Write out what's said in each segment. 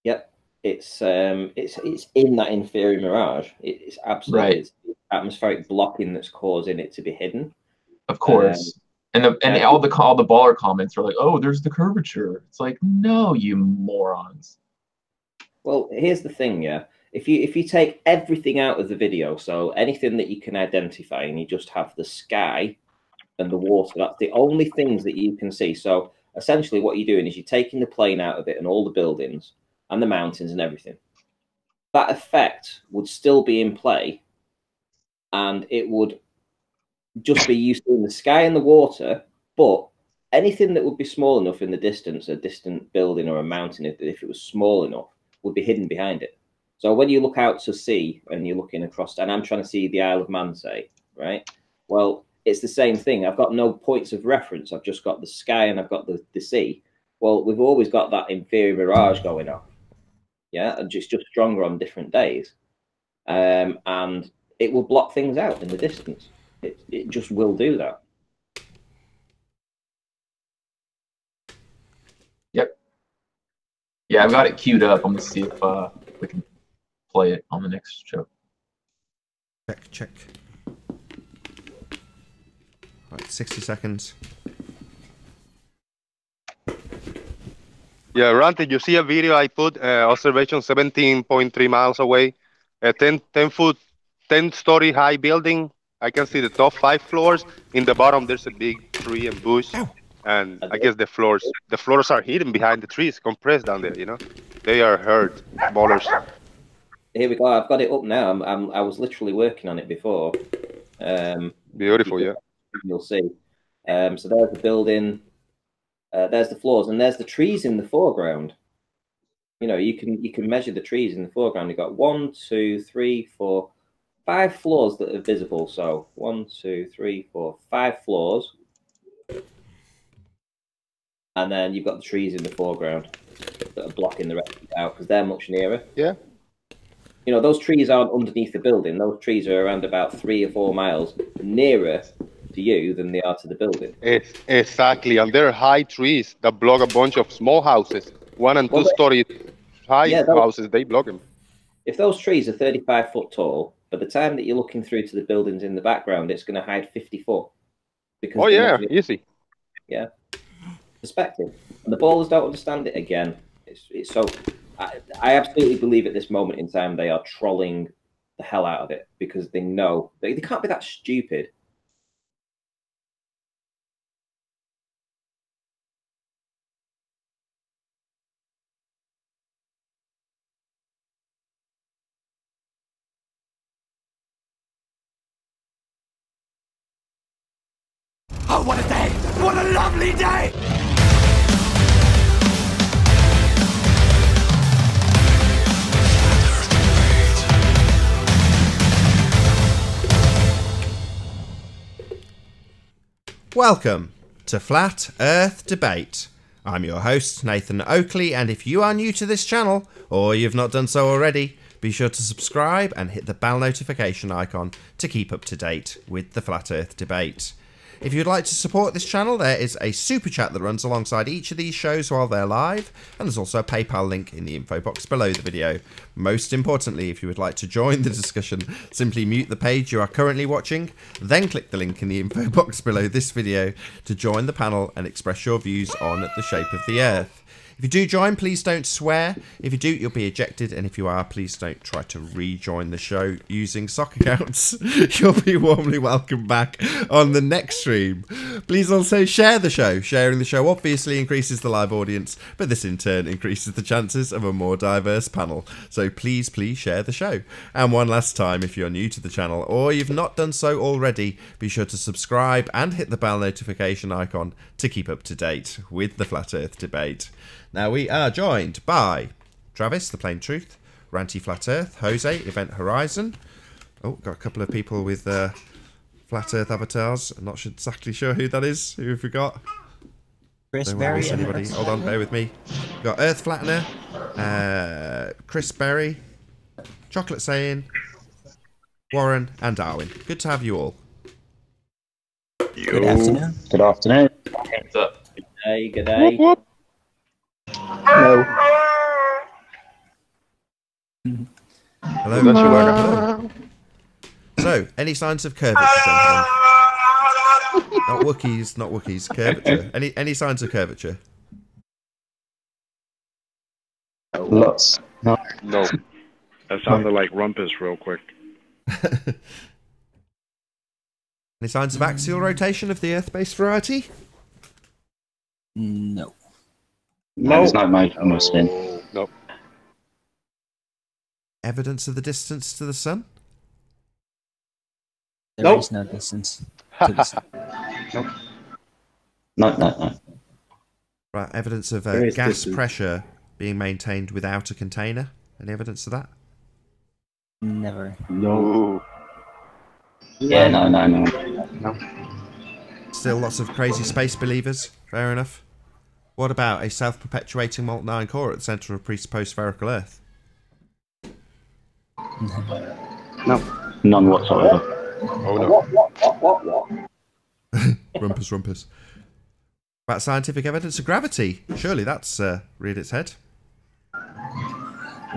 Yep. It's in that inferior mirage. It's absolutely it's the atmospheric blocking that's causing it to be hidden. Of course. And all the baller comments are like, "Oh, there's the curvature." It's like, no, you morons. Well, here's the thing, yeah. If you take everything out of the video, so anything that you can identify, and you just have the sky and the water, that's the only things that you can see. So essentially, what you're doing is you're taking the plane out of it and all the buildings and the mountains and everything. That effect would still be in play, and it would just be used in the sky and the water, but anything that would be small enough in the distance, a distant building or a mountain, if it was small enough, would be hidden behind it. So when you look out to sea and you're looking across, and I'm trying to see the Isle of Man, say, right? Well, it's the same thing. I've got no points of reference. I've just got the sky and I've got the sea. Well, we've always got that inferior mirage going on. Yeah, and just stronger on different days. And it will block things out in the distance. It just will do that. Yep. Yeah, I've got it queued up. I'm gonna see if we can play it on the next show. Check. Right, 60 seconds. Yeah, Ranty, you see a video I put, observation 17.3 miles away, a 10-story high building. I can see the top 5 floors. In the bottom, there's a big tree and bush. And I guess the floors are hidden behind the trees, compressed down there, you know? They are hurt, ballers. Here we go. I've got it up now. I was literally working on it before. Beautiful, yeah. You'll see. So there's the building. There's the floors, and there's the trees in the foreground. You know, you can measure the trees in the foreground. You've got 1, 2, 3, 4, 5 floors that are visible. So 1, 2, 3, 4, 5 floors, and then you've got the trees in the foreground that are blocking the rest of it out because they're much nearer. Yeah. You know, those trees aren't underneath the building. Those trees are around about 3 or 4 miles nearer to you than they are to the building. Exactly, and they're high trees that block a bunch of small houses, 1 and 2-story houses. They block them. If those trees are 35 foot tall, by the time that you're looking through to the buildings in the background, it's going to hide 50 foot. Because easy. Yeah, perspective, and the ballers don't understand it. Again, it's so. I absolutely believe at this moment in time they are trolling the hell out of it because they know they can't be that stupid. Oh, what a day! What a lovely day! Welcome to Flat Earth Debate. I'm your host, Nathan Oakley, and if you are new to this channel, or you've not done so already, be sure to subscribe and hit the bell notification icon to keep up to date with the Flat Earth Debate. If you'd like to support this channel, there is a super chat that runs alongside each of these shows while they're live, and there's also a PayPal link in the info box below the video. Most importantly, if you would like to join the discussion, simply mute the page you are currently watching, then click the link in the info box below this video to join the panel and express your views on the shape of the Earth. If you do join, please don't swear. If you do, you'll be ejected. And if you are, please don't try to rejoin the show using sock accounts. You'll be warmly welcome back on the next stream. Please also share the show. Sharing the show obviously increases the live audience, but this in turn increases the chances of a more diverse panel. So please share the show. And one last time, if you're new to the channel or you've not done so already, be sure to subscribe and hit the bell notification icon to keep up to date with the Flat Earth Debate. Now we are joined by Travis, The Plain Truth, Ranty Flat Earth, Jose, Event Horizon. Oh, got a couple of people with Flat Earth avatars. I'm not exactly sure who that is. Who have we got? Chris Berry. Anybody? Hold on, bear with me. We've got Earth Flattener, Chris Berry, Chocolate Saying, Warren, and Darwin. Good to have you all. Good afternoon. Good afternoon. What's up? Good day. Hello. Hello. Does she work? So, any signs of curvature? Not Wookiees, not Wookiees. Curvature. Any signs of curvature? Lots. No. No. That sounded like rumpus real quick. Any signs of axial rotation of the Earth-based variety? No. No, there's no motion or spin. No. Evidence of the distance to the sun? There is no distance to the sun. No. Right, evidence of There is gas distance. pressure being maintained without a container? Any evidence of that? Never. No. Yeah, no. Still lots of crazy space believers? Fair enough. What about a self-perpetuating molten iron core at the centre of a presupposed spherical Earth? No. None whatsoever. Oh no. Rumpus. About scientific evidence of gravity? Surely that's reared its head.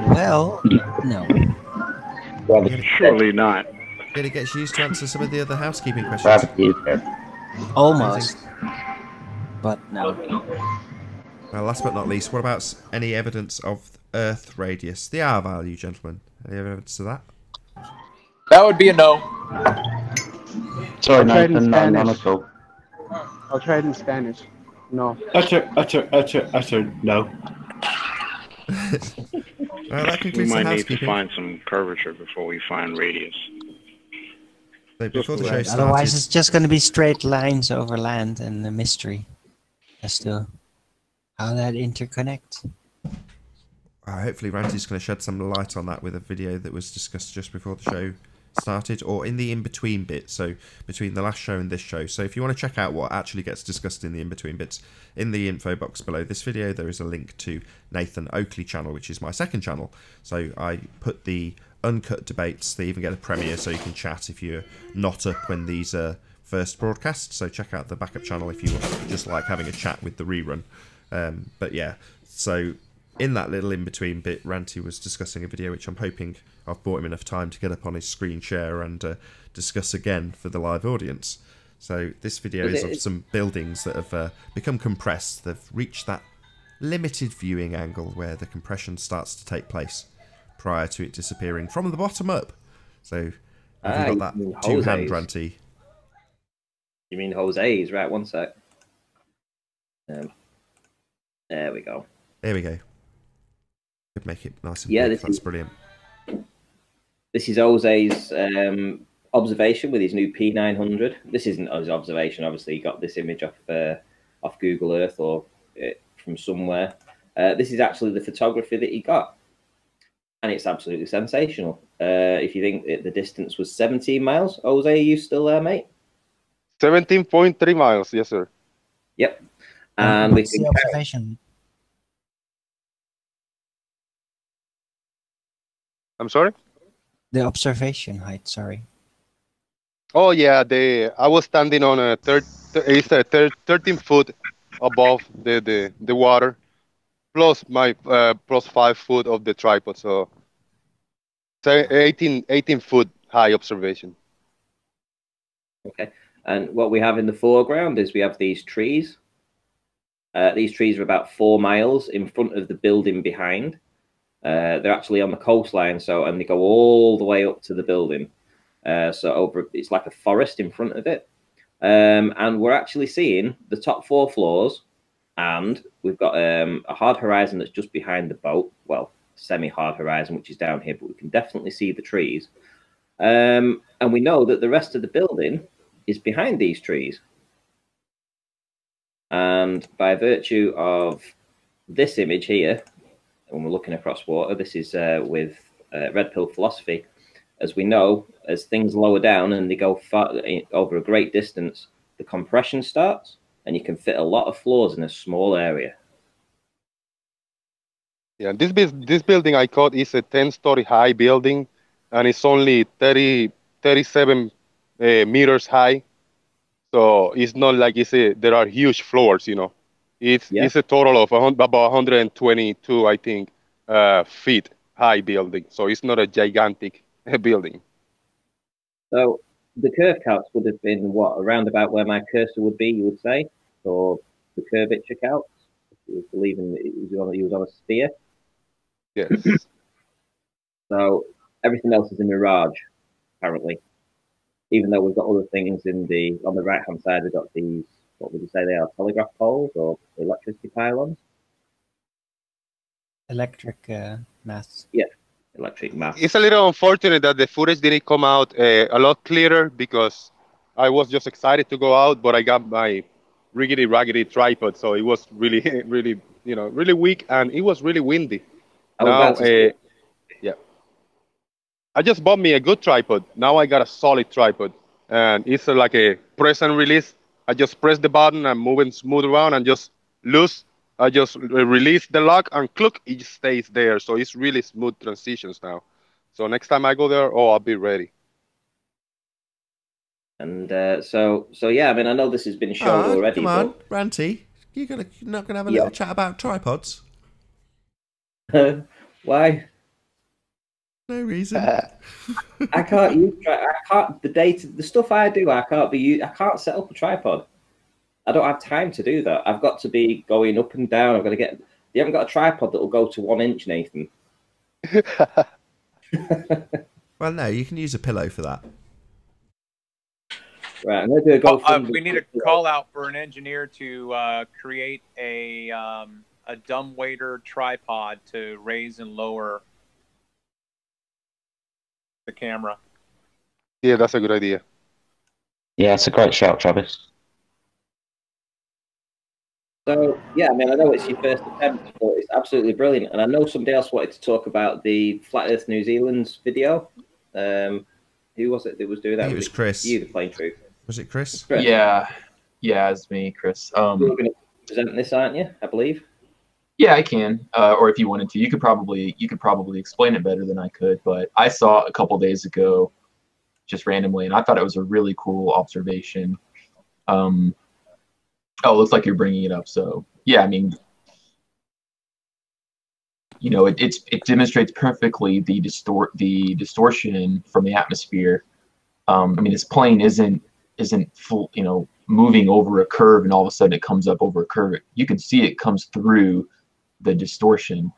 Well, no. Surely not. It gets used to answer some of the other housekeeping questions. Gravity is dead. Almost. But no. Well, last but not least, what about any evidence of Earth radius? The R value, gentlemen. Any evidence of that? That would be a no. Sorry, I'll try it in Nathan, no, none Spanish. at all. I'll try it in Spanish. No. Utter, no. Well, that We concludes the might need to housekeeping. find some curvature before we find radius. So before the show Otherwise, started, it's just going to be straight lines over land and a mystery as to how that interconnects. hopefully Ranty's going to shed some light on that with a video that was discussed just before the show started, or in the in-between bit, so between the last show and this show. So if you want to check out what actually gets discussed in the in-between bits, in the info box below this video there is a link to Nathan Oakley channel, which is my second channel. So I put the Uncut debates. They even get a premiere so you can chat if you're not up when these are first broadcast. So check out the backup channel if you just like having a chat with the rerun. But yeah, so in that little in-between bit, Ranty was discussing a video which I'm hoping I've bought him enough time to get up on his screen share and discuss again for the live audience. So this video is of some buildings that have become compressed. They've reached that limited viewing angle where the compression starts to take place prior to it disappearing from the bottom up. So have you got that two-hand, Ranty? You mean Jose's? Right, one sec. There we go. There we go. Could make it nice and Yeah, big. That's brilliant. This is Jose's observation with his new P900. This isn't his observation, obviously. He got this image off Google Earth or from somewhere. This is actually the photography that he got. And it's absolutely sensational. If you think the distance was 17 miles, Jose, are you still there, mate? 17.3 miles, yes, sir. Yep. And we What's can the observation? I'm sorry? The observation height, sorry. Oh, yeah. I was standing on a 13 foot above the water, plus my plus 5 foot of the tripod. So 18 foot high observation. Okay. And what we have in the foreground is we have these trees. These trees are about 4 miles in front of the building behind. They're actually on the coastline, and they go all the way up to the building. It's like a forest in front of it. And we're actually seeing the top 4 floors, and we've got a hard horizon that's just behind the boat. Well, semi-hard horizon, which is down here, but we can definitely see the trees. And we know that the rest of the building is behind these trees. And by virtue of this image here, when we're looking across water, this is with Red Pill philosophy. As we know, as things lower down and they go far, over a great distance, the compression starts, and you can fit a lot of floors in a small area. Yeah, this building I caught is a 10-story high building, and it's only 37 meters high. So it's not like there are huge floors, you know. It's a total of about 122, I think, feet high building, so it's not a gigantic building. So the curve counts would have been what, around about where my cursor would be, you would say, for the curvature counts. If you were believing that he was on a sphere. Yes. So everything else is a mirage, apparently. Even though we've got other things on the right hand side, we've got these. What would you say they are? Telegraph poles or electricity pylons? Electric masts. Yeah, electric masts. It's a little unfortunate that the footage didn't come out a lot clearer because I was just excited to go out, but I got my riggedy raggedy tripod, so it was really, really, really weak, and it was really windy. Yeah. I just bought me a good tripod. Now I got a solid tripod, and it's like a press and release. I just press the button and move it smooth around and just loose. I just release the lock and click, it stays there. So it's really smooth transitions now. So next time I go there, I'll be ready. And so yeah, I mean, I know this has been shown already. Come on, Ranty, you're not gonna have a little chat about tripods? Why? No reason. I can't use. I can't. The stuff I do, I can't set up a tripod. I don't have time to do that. I've got to be going up and down. I've got to get. You haven't got a tripod that will go to 1 inch, Nathan. Well, no, you can use a pillow for that. Right, I'm going to do a we need a call out for an engineer to create a dumbwaiter tripod to raise and lower the camera. Yeah, that's a good idea. Yeah, it's a great shout, Travis. So, yeah, I mean, I know it's your first attempt, but it's absolutely brilliant. And I know somebody else wanted to talk about the Flat Earth New Zealand's video. Who was it that was doing that? It was Chris. You, the Plain Truth. Was it Chris? Yeah, it's me, Chris. You're going to present this, aren't you? I believe. Yeah, I can. Or if you wanted to, you could probably explain it better than I could. But I saw it a couple days ago, just randomly, and I thought it was a really cool observation. Oh, it looks like you're bringing it up. So yeah, I mean, it demonstrates perfectly the distortion from the atmosphere. I mean, this plane isn't full, moving over a curve, and all of a sudden it comes up over a curve. You can see it comes through the distortion.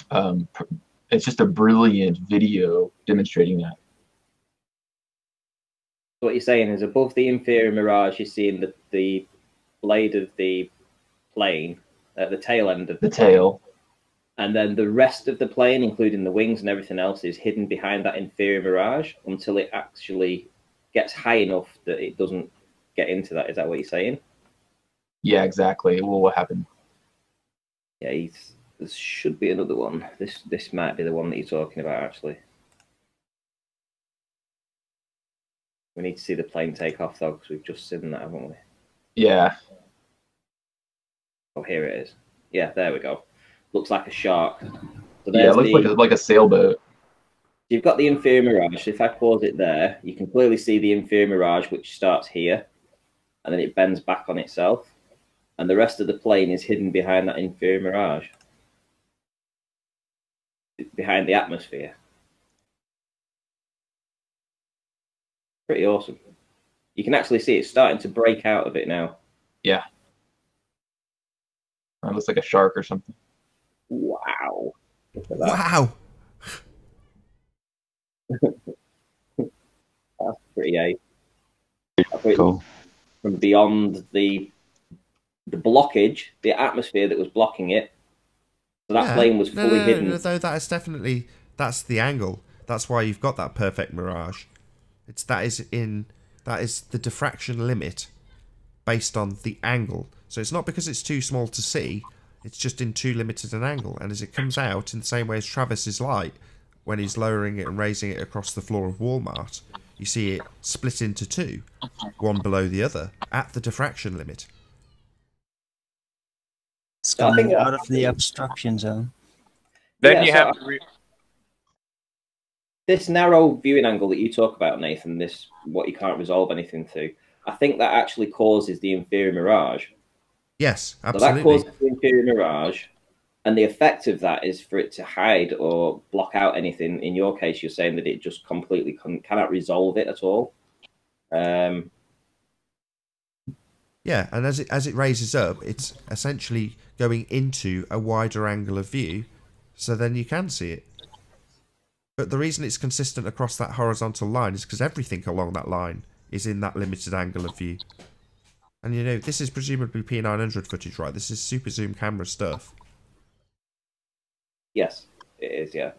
It's just a brilliant video demonstrating that. What you're saying is above the inferior mirage, you're seeing the blade of the plane at the tail end of the tail. And then the rest of the plane, including the wings and everything else, is hidden behind that inferior mirage until it actually gets high enough that it doesn't get into that. Is that what you're saying? Yeah, exactly. Well, what happened? Yeah, there should be another one. This might be the one that you're talking about, actually. We need to see the plane take off, though, because we've just seen that, haven't we? Yeah. Oh, here it is. Yeah, there we go. Looks like a shark. So yeah, it looks like a sailboat. You've got the inferior mirage. If I pause it there, you can clearly see the inferior mirage, which starts here, and then it bends back on itself. And the rest of the plane is hidden behind that inferior mirage. Behind the atmosphere. Pretty awesome. You can actually see it starting to break out of it now. Yeah. It looks like a shark or something. Wow. Look at that. Wow. That's pretty cool. From beyond the blockage, the atmosphere that was blocking it. So that plane was fully hidden. No, that is definitely, that's the angle. That's why you've got that perfect mirage. That is the diffraction limit based on the angle. So it's not because it's too small to see, it's just in too limited an angle. And as it comes out, in the same way as Travis's light, when he's lowering it and raising it across the floor of Walmart, you see it split into two, one below the other, at the diffraction limit. It's coming out of the obstruction zone. Then you have this narrow viewing angle that you talk about, Nathan, this what you can't resolve anything to, I think that actually causes the inferior mirage. Yes, absolutely. So that causes the inferior mirage, And the effect of that is for it to hide or block out anything. In your case, you're saying that it just completely cannot resolve it at all. Yeah, and as it raises up, it's essentially going into a wider angle of view, so then you can see it. But the reason it's consistent across that horizontal line is because everything along that line is in that limited angle of view. And you know, this is presumably P900 footage, right? This is super zoom camera stuff. Yes, it is, yeah.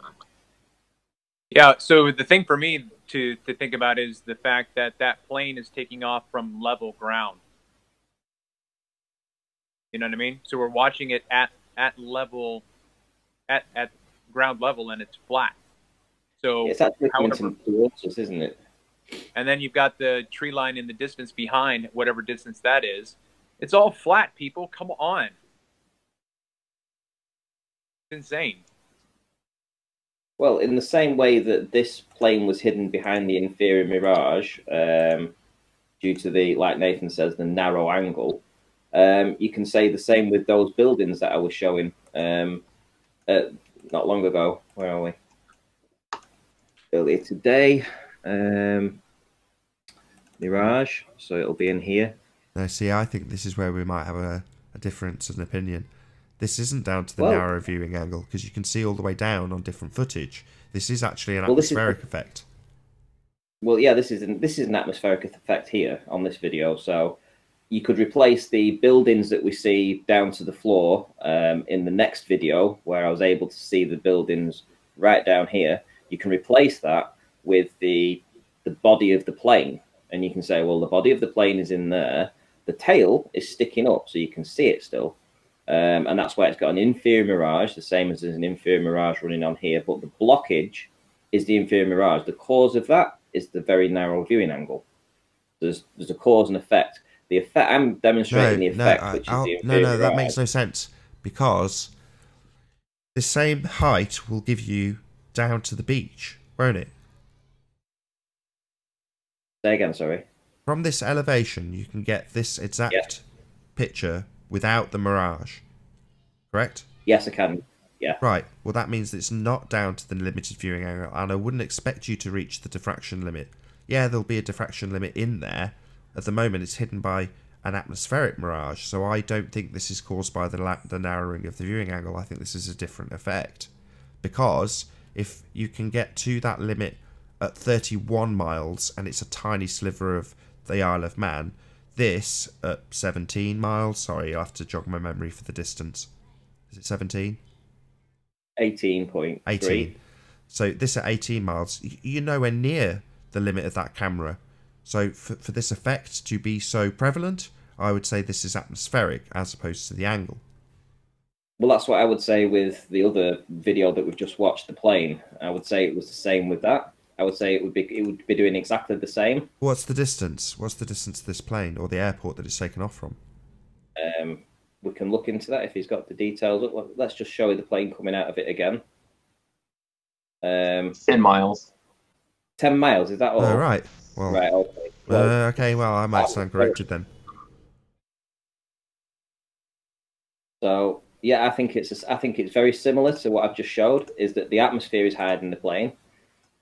Yeah, so the thing for me to think about is the fact that that plane is taking off from level ground. You know what I mean? So we're watching it at level, at ground level, and it's flat. So it's actually coming towards us, isn't it? And then you've got the tree line in the distance behind, whatever distance that is. It's all flat, people. Come on. It's insane. Well, in the same way that this plane was hidden behind the inferior mirage, due to the, like Nathan says, the narrow angle, you can say the same with those buildings that I was showing not long ago. Where are we? Earlier today. Mirage, so it'll be in here. Now, see, I think this is where we might have a difference in opinion. This isn't down to the narrow viewing angle, because you can see all the way down on different footage. This is actually an atmospheric effect. Well, yeah, this is an atmospheric effect here on this video. So you could replace the buildings that we see down to the floor in the next video, where I was able to see the buildings right down here. You can replace that with the body of the plane. And you can say, well, the body of the plane is in there. The tail is sticking up, so you can see it still. And that's why it's got an inferior mirage, the same as there's an inferior mirage running on here. But the blockage is the inferior mirage. The cause of that is the very narrow viewing angle. There's a cause and effect. The effect, I'm demonstrating the effect, which is the inferior mirage. That makes no sense, because the same height will give you down to the beach, won't it? Say again, sorry. From this elevation, you can get this exact picture without the mirage, correct? Yes, I can. Yeah. Right. Well, that means it's not down to the limited viewing angle, and I wouldn't expect you to reach the diffraction limit. Yeah, there'll be a diffraction limit in there. At the moment, it's hidden by an atmospheric mirage, so I don't think this is caused by the narrowing of the viewing angle. I think this is a different effect, because if you can get to that limit at 31 miles, and it's a tiny sliver of the Isle of Man, this at 17 miles, sorry, I'll have to jog my memory for the distance. Is it 17? 18.3. 18. So this at 18 miles, you're nowhere near the limit of that camera. So for this effect to be so prevalent, I would say this is atmospheric as opposed to the angle. Well, that's what I would say with the other video that we've just watched, the plane. I would say it was the same with that. I would say it would be doing exactly the same. What's the distance? What's the distance to this plane or the airport that it's taken off from? We can look into that if he's got the details. Let's just show you the plane coming out of it again. 10 miles. 10 miles, is that all? Oh, right. Well, right, okay. Okay, well, I might stand corrected then. So, yeah, I think it's very similar to what I've just showed, is that the atmosphere is hiding the plane.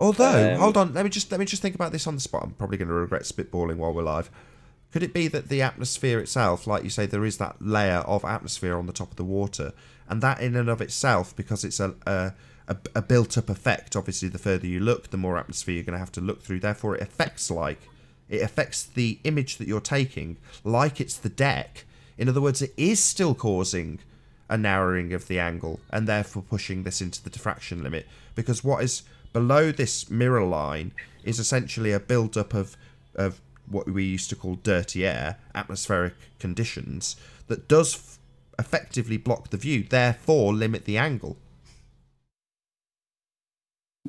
Although, hold on, let me just think about this on the spot. I'm probably going to regret spitballing while we're live. Could it be that the atmosphere itself, like you say, there is that layer of atmosphere on the top of the water, and that in and of itself, because it's a built-up effect, obviously the further you look, the more atmosphere you're going to have to look through, therefore it affects the image that you're taking like it's the deck. In other words, it is still causing a narrowing of the angle, and therefore pushing this into the diffraction limit, because what is below this mirror line is essentially a build-up of what we used to call dirty air, atmospheric conditions, that does effectively block the view, therefore limit the angle.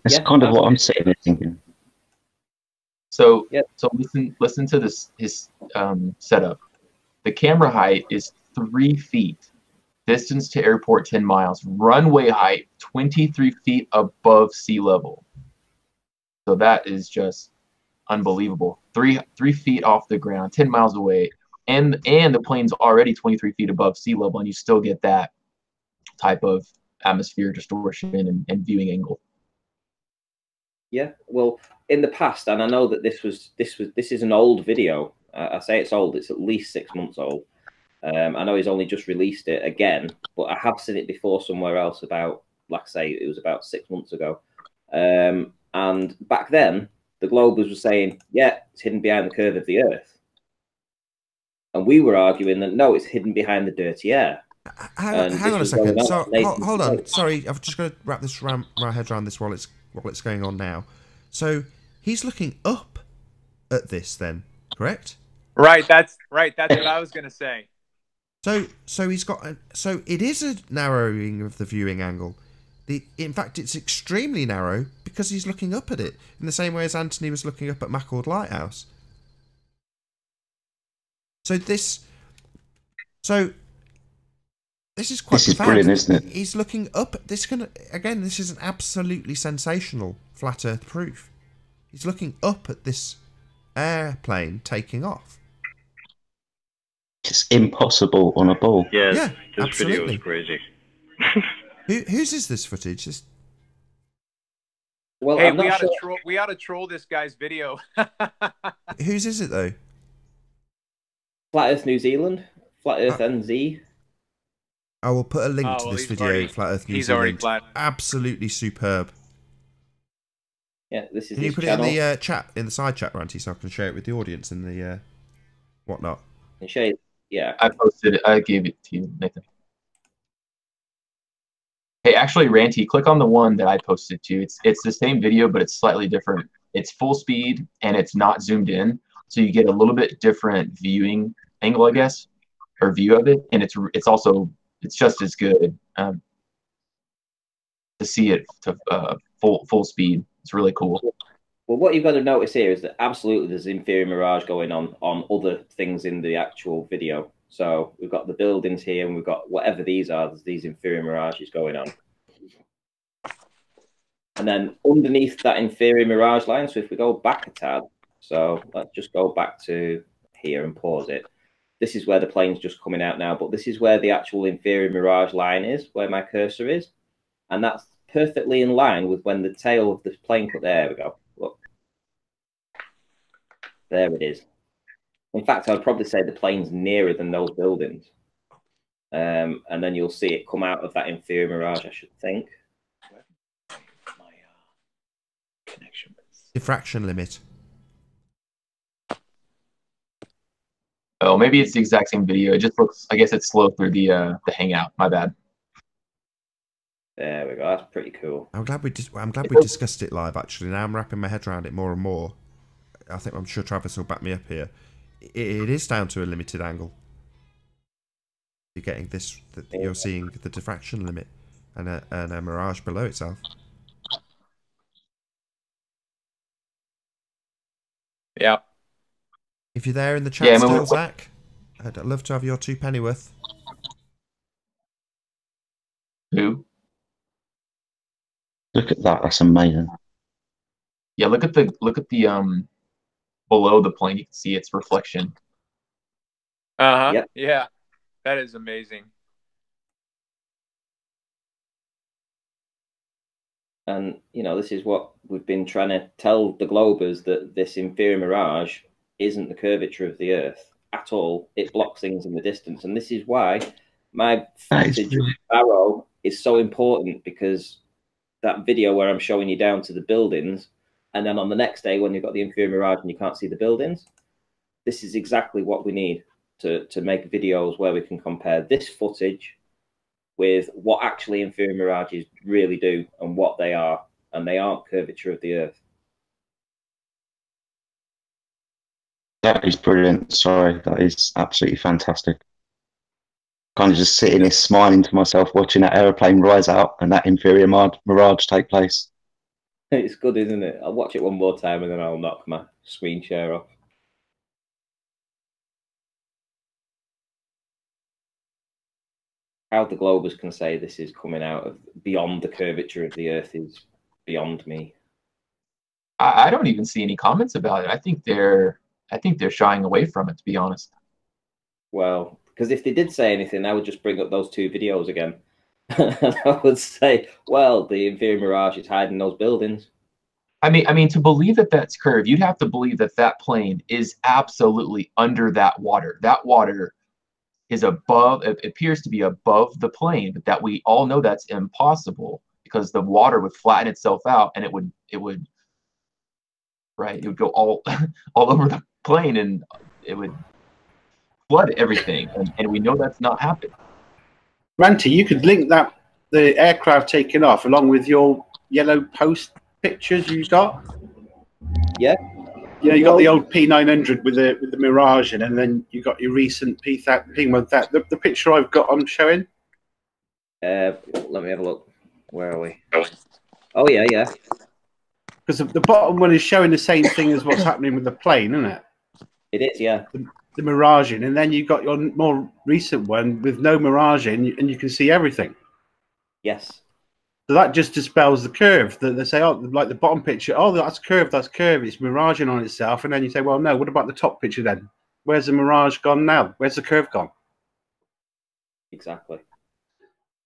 That's kind of what I'm saying and thinking. So listen to his setup. The camera height is 3 feet. Distance to airport 10 miles. Runway height 23 feet above sea level. So that is just unbelievable. 3 feet off the ground, 10 miles away, and the plane's already 23 feet above sea level, and you still get that type of atmosphere distortion and viewing angle. Yeah, well, in the past, and I know that this is an old video. I say it's old; it's at least 6 months old. I know he's only just released it again, but I have seen it before somewhere else. About, like I say, it was about 6 months ago. And back then, the Globers were saying, "Yeah, it's hidden behind the curve of the Earth," and we were arguing that no, it's hidden behind the dirty air. Hang on a second. So, hold on. Sorry, I've just got to wrap this my head around this while it's going on now. So he's looking up at this, then, correct? Right. That's what I was going to say. So he's got. So it is a narrowing of the viewing angle. In fact, it's extremely narrow because he's looking up at it in the same way as Anthony was looking up at Mackord Lighthouse. So this is quite This is brilliant, isn't it? He's looking up. This is an absolutely sensational flat Earth proof. He's looking up at this airplane taking off. It's impossible on a ball. Yeah, this absolutely. video is crazy. Whose is this footage? Well, hey, we ought to troll this guy's video. Whose is it though? Flat Earth New Zealand, Flat Earth NZ. I will put a link to this video. Flat Earth New Zealand. Already flat. Absolutely superb. Yeah, this is. Can you put it in the chat, in the side chat, Ranty, so I can share it with the audience in the whatnot? And share it. Yeah. I posted it. I gave it to you, Nathan. Hey, actually, Ranty, click on the one that I posted to. It's the same video, but it's slightly different. It's full speed and it's not zoomed in, so you get a little bit different viewing angle, I guess, or view of it, and it's just as good to see it to full speed. It's really cool. Well, what you've got to notice here is that absolutely there's inferior mirage going on other things in the actual video. So we've got the buildings here, and we've got whatever these are. There's these inferior mirages going on. And then underneath that inferior mirage line, so if we go back a tad, so let's just go back to here and pause it. This is where the plane's just coming out now, but this is where the actual inferior mirage line is, where my cursor is. And that's perfectly in line with when the tail of the plane cut. There we go. Look. There it is. In fact, I'd probably say the plane's nearer than those buildings. And then you'll see it come out of that inferior mirage, I should think. My connection. Diffraction limit. Oh, maybe it's the exact same video. It just looks, I guess it's slow through the Hangout. My bad. There we go. That's pretty cool. I'm glad we discussed it live. Actually, now I'm wrapping my head around it more and more. I'm sure Travis will back me up here. It is down to a limited angle. You're getting this. You're seeing the diffraction limit and a mirage below itself. Yeah. If you're there in the chat still, Zach, I'd love to have your 2 pennyworth. Who? Look at that. That's amazing. Yeah, look at the below the plane. You can see its reflection. Yep. Yeah, that is amazing. And this is what we've been trying to tell the Globers, that this inferior mirage isn't the curvature of the Earth at all. It blocks things in the distance, and this is why my footage of Barrow is so important, because that video where I'm showing you down to the buildings, and then on the next day when you've got the inferior mirage and you can't see the buildings, this is exactly what we need to make videos where we can compare this footage with what actually inferior mirages really do and what they are, and they aren't curvature of the Earth. That is brilliant. Sorry, that is absolutely fantastic. Kind of just sitting here smiling to myself, watching that aeroplane rise out and that inferior mirage take place. It's good, isn't it? I'll watch it one more time and then I'll knock my screen share off. How the Globers can say this is coming out of beyond the curvature of the Earth is beyond me. I don't even see any comments about it. I think they're shying away from it, to be honest. Well, because if they did say anything, I would just bring up those 2 videos again. And I would say, well, the inferior mirage is hiding those buildings. I mean, to believe that that's curved, you'd have to believe that that plane is absolutely under that water. That water is above, it appears to be above the plane, but that we all know that's impossible because the water would flatten itself out and it would, right, it would go all over the plane and it would flood everything. And we know that's not happening. Ranty, you could link that, the aircraft taking off, along with your yellow post pictures you got. Yeah. Yeah, you got the old P900 with the Mirage in, and then you got your recent P1000. The picture I've got, I'm showing. Let me have a look. Where are we? Oh yeah, yeah. Because the bottom one is showing the same thing as what's happening with the plane, isn't it? It is, yeah. The Mirage in, and then you've got your more recent one with no Mirage in, and you can see everything. Yes. So that just dispels the curve. That they say, oh, like the bottom picture, oh, that's curved, it's miraging on itself. And then you say, well, no, what about the top picture then? Where's the mirage gone now? Where's the curve gone? Exactly.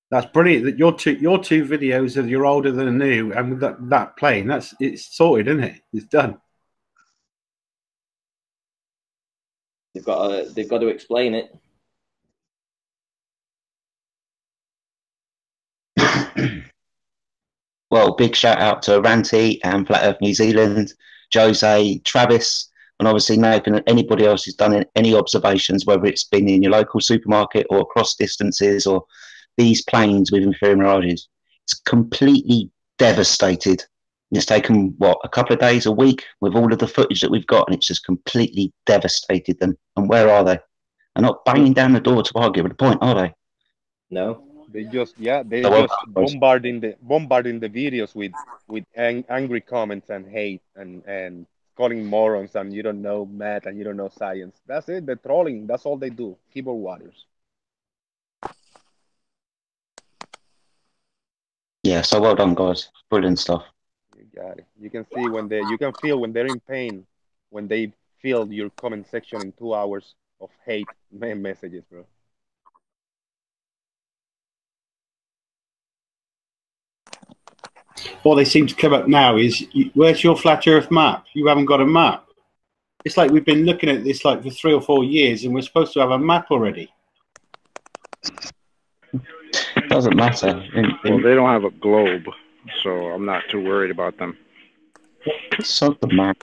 That's brilliant. That your two videos of you're older than new, and with that plane, it's sorted, isn't it? It's done. They've got to explain it. Well, big shout out to Ranty and Flat Earth New Zealand, Jose, Travis, and obviously Nathan and anybody else who's done any observations, whether it's been in your local supermarket or across distances or these planes with inferior mirages. It's completely devastated. It's taken, what, a couple of days, a week with all of the footage that we've got, and it's just completely devastated them. And where are they? They're not banging down the door to argue with the point, are they? No. They just bombarding the videos with angry comments and hate and calling morons and you don't know math and you don't know science. That's it. They're trolling. That's all they do. Keyboard warriors. Yeah. So well done, guys. Brilliant stuff. You got it. You can see you can feel when they're in pain when they fill your comment section in 2 hours of hate messages, bro. What they seem to come up now is, where's your flat Earth map? You haven't got a map. It's like we've been looking at this like for 3 or 4 years, and we're supposed to have a map already. It doesn't matter. Well, they don't have a globe, so I'm not too worried about them. So the map.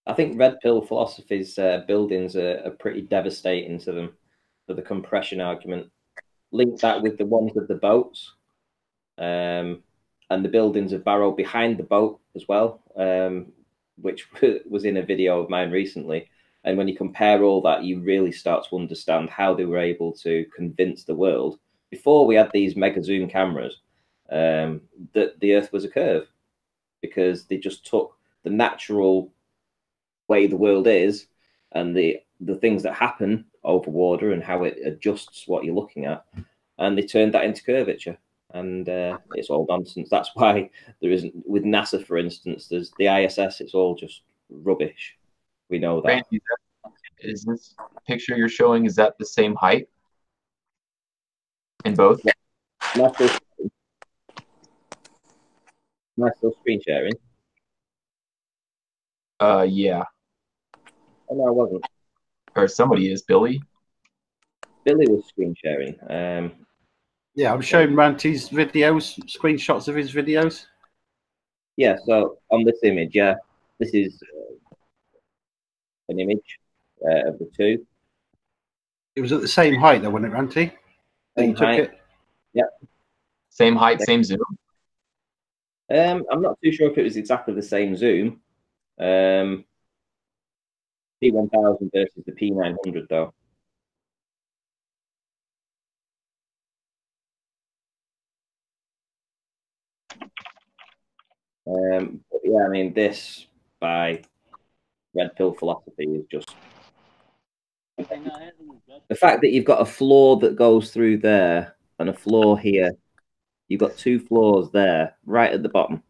I think Red Pill Philosophy's buildings are pretty devastating to them for the compression argument. Link that with the ones with the boats, and the buildings of Barrow behind the boat as well, which was in a video of mine recently. And when you compare all that, you really start to understand how they were able to convince the world, before we had these mega zoom cameras, that the Earth was a curve, because they just took the natural way the world is and the things that happen over water and how it adjusts what you're looking at, and they turned that into curvature. And it's all nonsense. That's why there isn't, with NASA, for instance, there's the ISS, it's all just rubbish. We know that. Randy, is this picture you're showing, is that the same height in both? Yeah. Am I still screen sharing? Yeah. Oh, no, I wasn't. Or somebody is. Billy? Billy was screen sharing. Yeah, I'm showing Ranty's videos, screenshots of his videos. Yeah, so on this image, yeah, this is an image of the two. It was at the same height though, wasn't it, Ranty? Same height. Yeah. Same height, same zoom? I'm not too sure if it was exactly the same zoom. P1000 versus the P900 though. But yeah, I mean, this by Red Pill Philosophy is just the fact that you've got a floor that goes through there and a floor here. You've got two floors there, right at the bottom.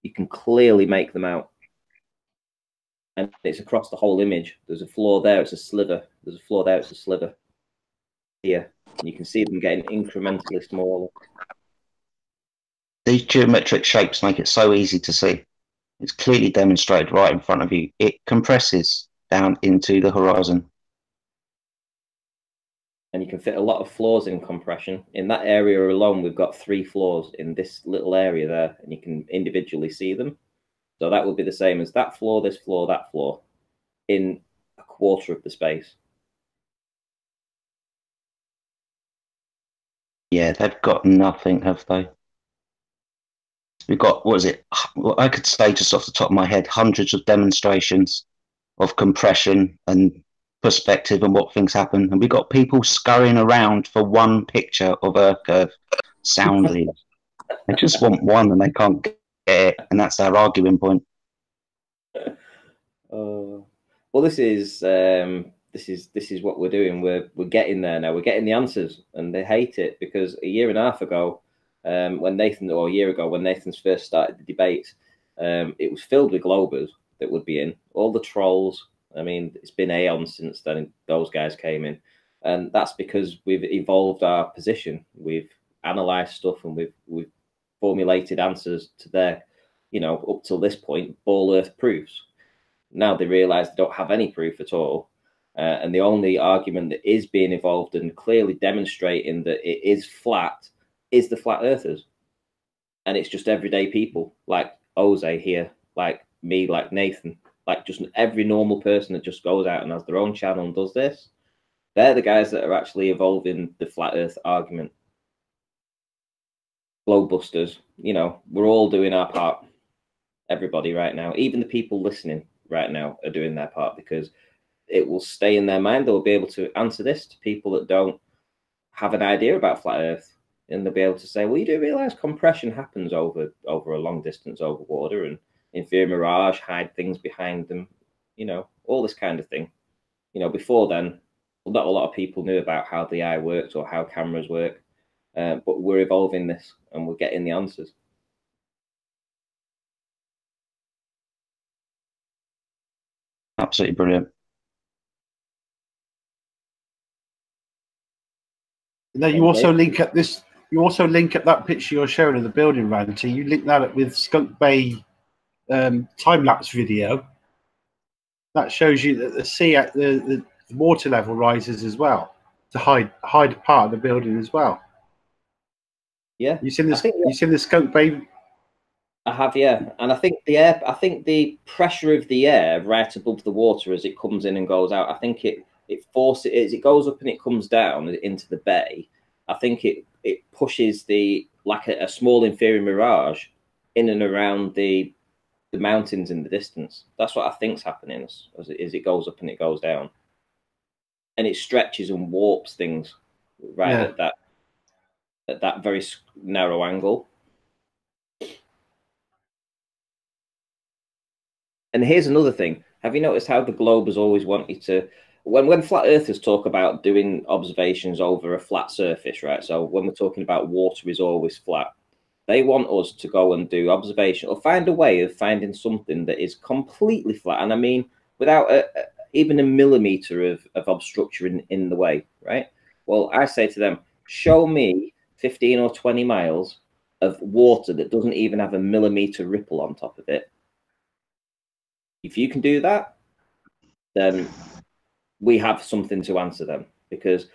You can clearly make them out. and it's across the whole image. There's a floor there, it's a sliver. There's a floor there, it's a sliver. Here, you can see them getting incrementally smaller. These geometric shapes make it so easy to see. It's clearly demonstrated right in front of you. It compresses down into the horizon. And you can fit a lot of floors in compression. In that area alone, we've got 3 floors in this little area there, and you can individually see them. So that would be the same as that floor, this floor, that floor, in a quarter of the space. Yeah, they've got nothing, have they? We've got, what is it? Well, I could say just off the top of my head, hundreds of demonstrations of compression and perspective and what things happen. And we've got people scurrying around for one picture of Earth curve soundly. They just want one and they can't get it. And that's their arguing point. Well, this is what we're doing. We're getting there now. We're getting the answers, and they hate it because a year and a half ago, when Nathan's first started the debate, it was filled with Globers that would be in, all the trolls. I mean, it's been aeons since then those guys came in, and that's because we've evolved our position. We've analysed stuff, and we've formulated answers to their, up till this point, ball earth proofs. Now they realise they don't have any proof at all. And the only argument that is being evolved and clearly demonstrating that it is flat is the flat earthers. And it's just everyday people like Jose here, like me, like Nathan, like just every normal person that just goes out and has their own channel and does this. They're the guys that are actually evolving the flat earth argument. Globebusters, we're all doing our part. Everybody right now, even the people listening right now are doing their part, because it will stay in their mind. They'll be able to answer this to people that don't have an idea about flat earth, and they'll be able to say, well, you do realize compression happens over a long distance over water, and inferior mirage hide things behind them, all this kind of thing. Before then, not a lot of people knew about how the eye works or how cameras work, but we're evolving this and we're getting the answers. Absolutely brilliant. Now you also link at this. You also link at that picture you're showing of the building, Ranty. You link that up with Skunk Bay time lapse video. That shows you that the sea at the water level rises as well to hide a part of the building as well. Yeah, you seen this? You seen the Skunk Bay? I have, yeah, and I think the air. I think the pressure of the air right above the water as it comes in and goes out. I think it forces as it goes up and it comes down into the bay. I think it pushes like a small inferior mirage in and around the mountains in the distance. That's what I think's happening as it goes up and it goes down, and it stretches and warps things right at that very narrow angle. And here's another thing. Have you noticed how the globe has always wanted to, when flat earthers talk about doing observations over a flat surface, right? So when we're talking about water is always flat, they want us to go and do observation or find a way of finding something that is completely flat. And I mean, without even a millimeter of obstruction in the way, right? Well, I say to them, show me 15 or 20 miles of water that doesn't even have a millimeter ripple on top of it. If you can do that, then we have something to answer them, because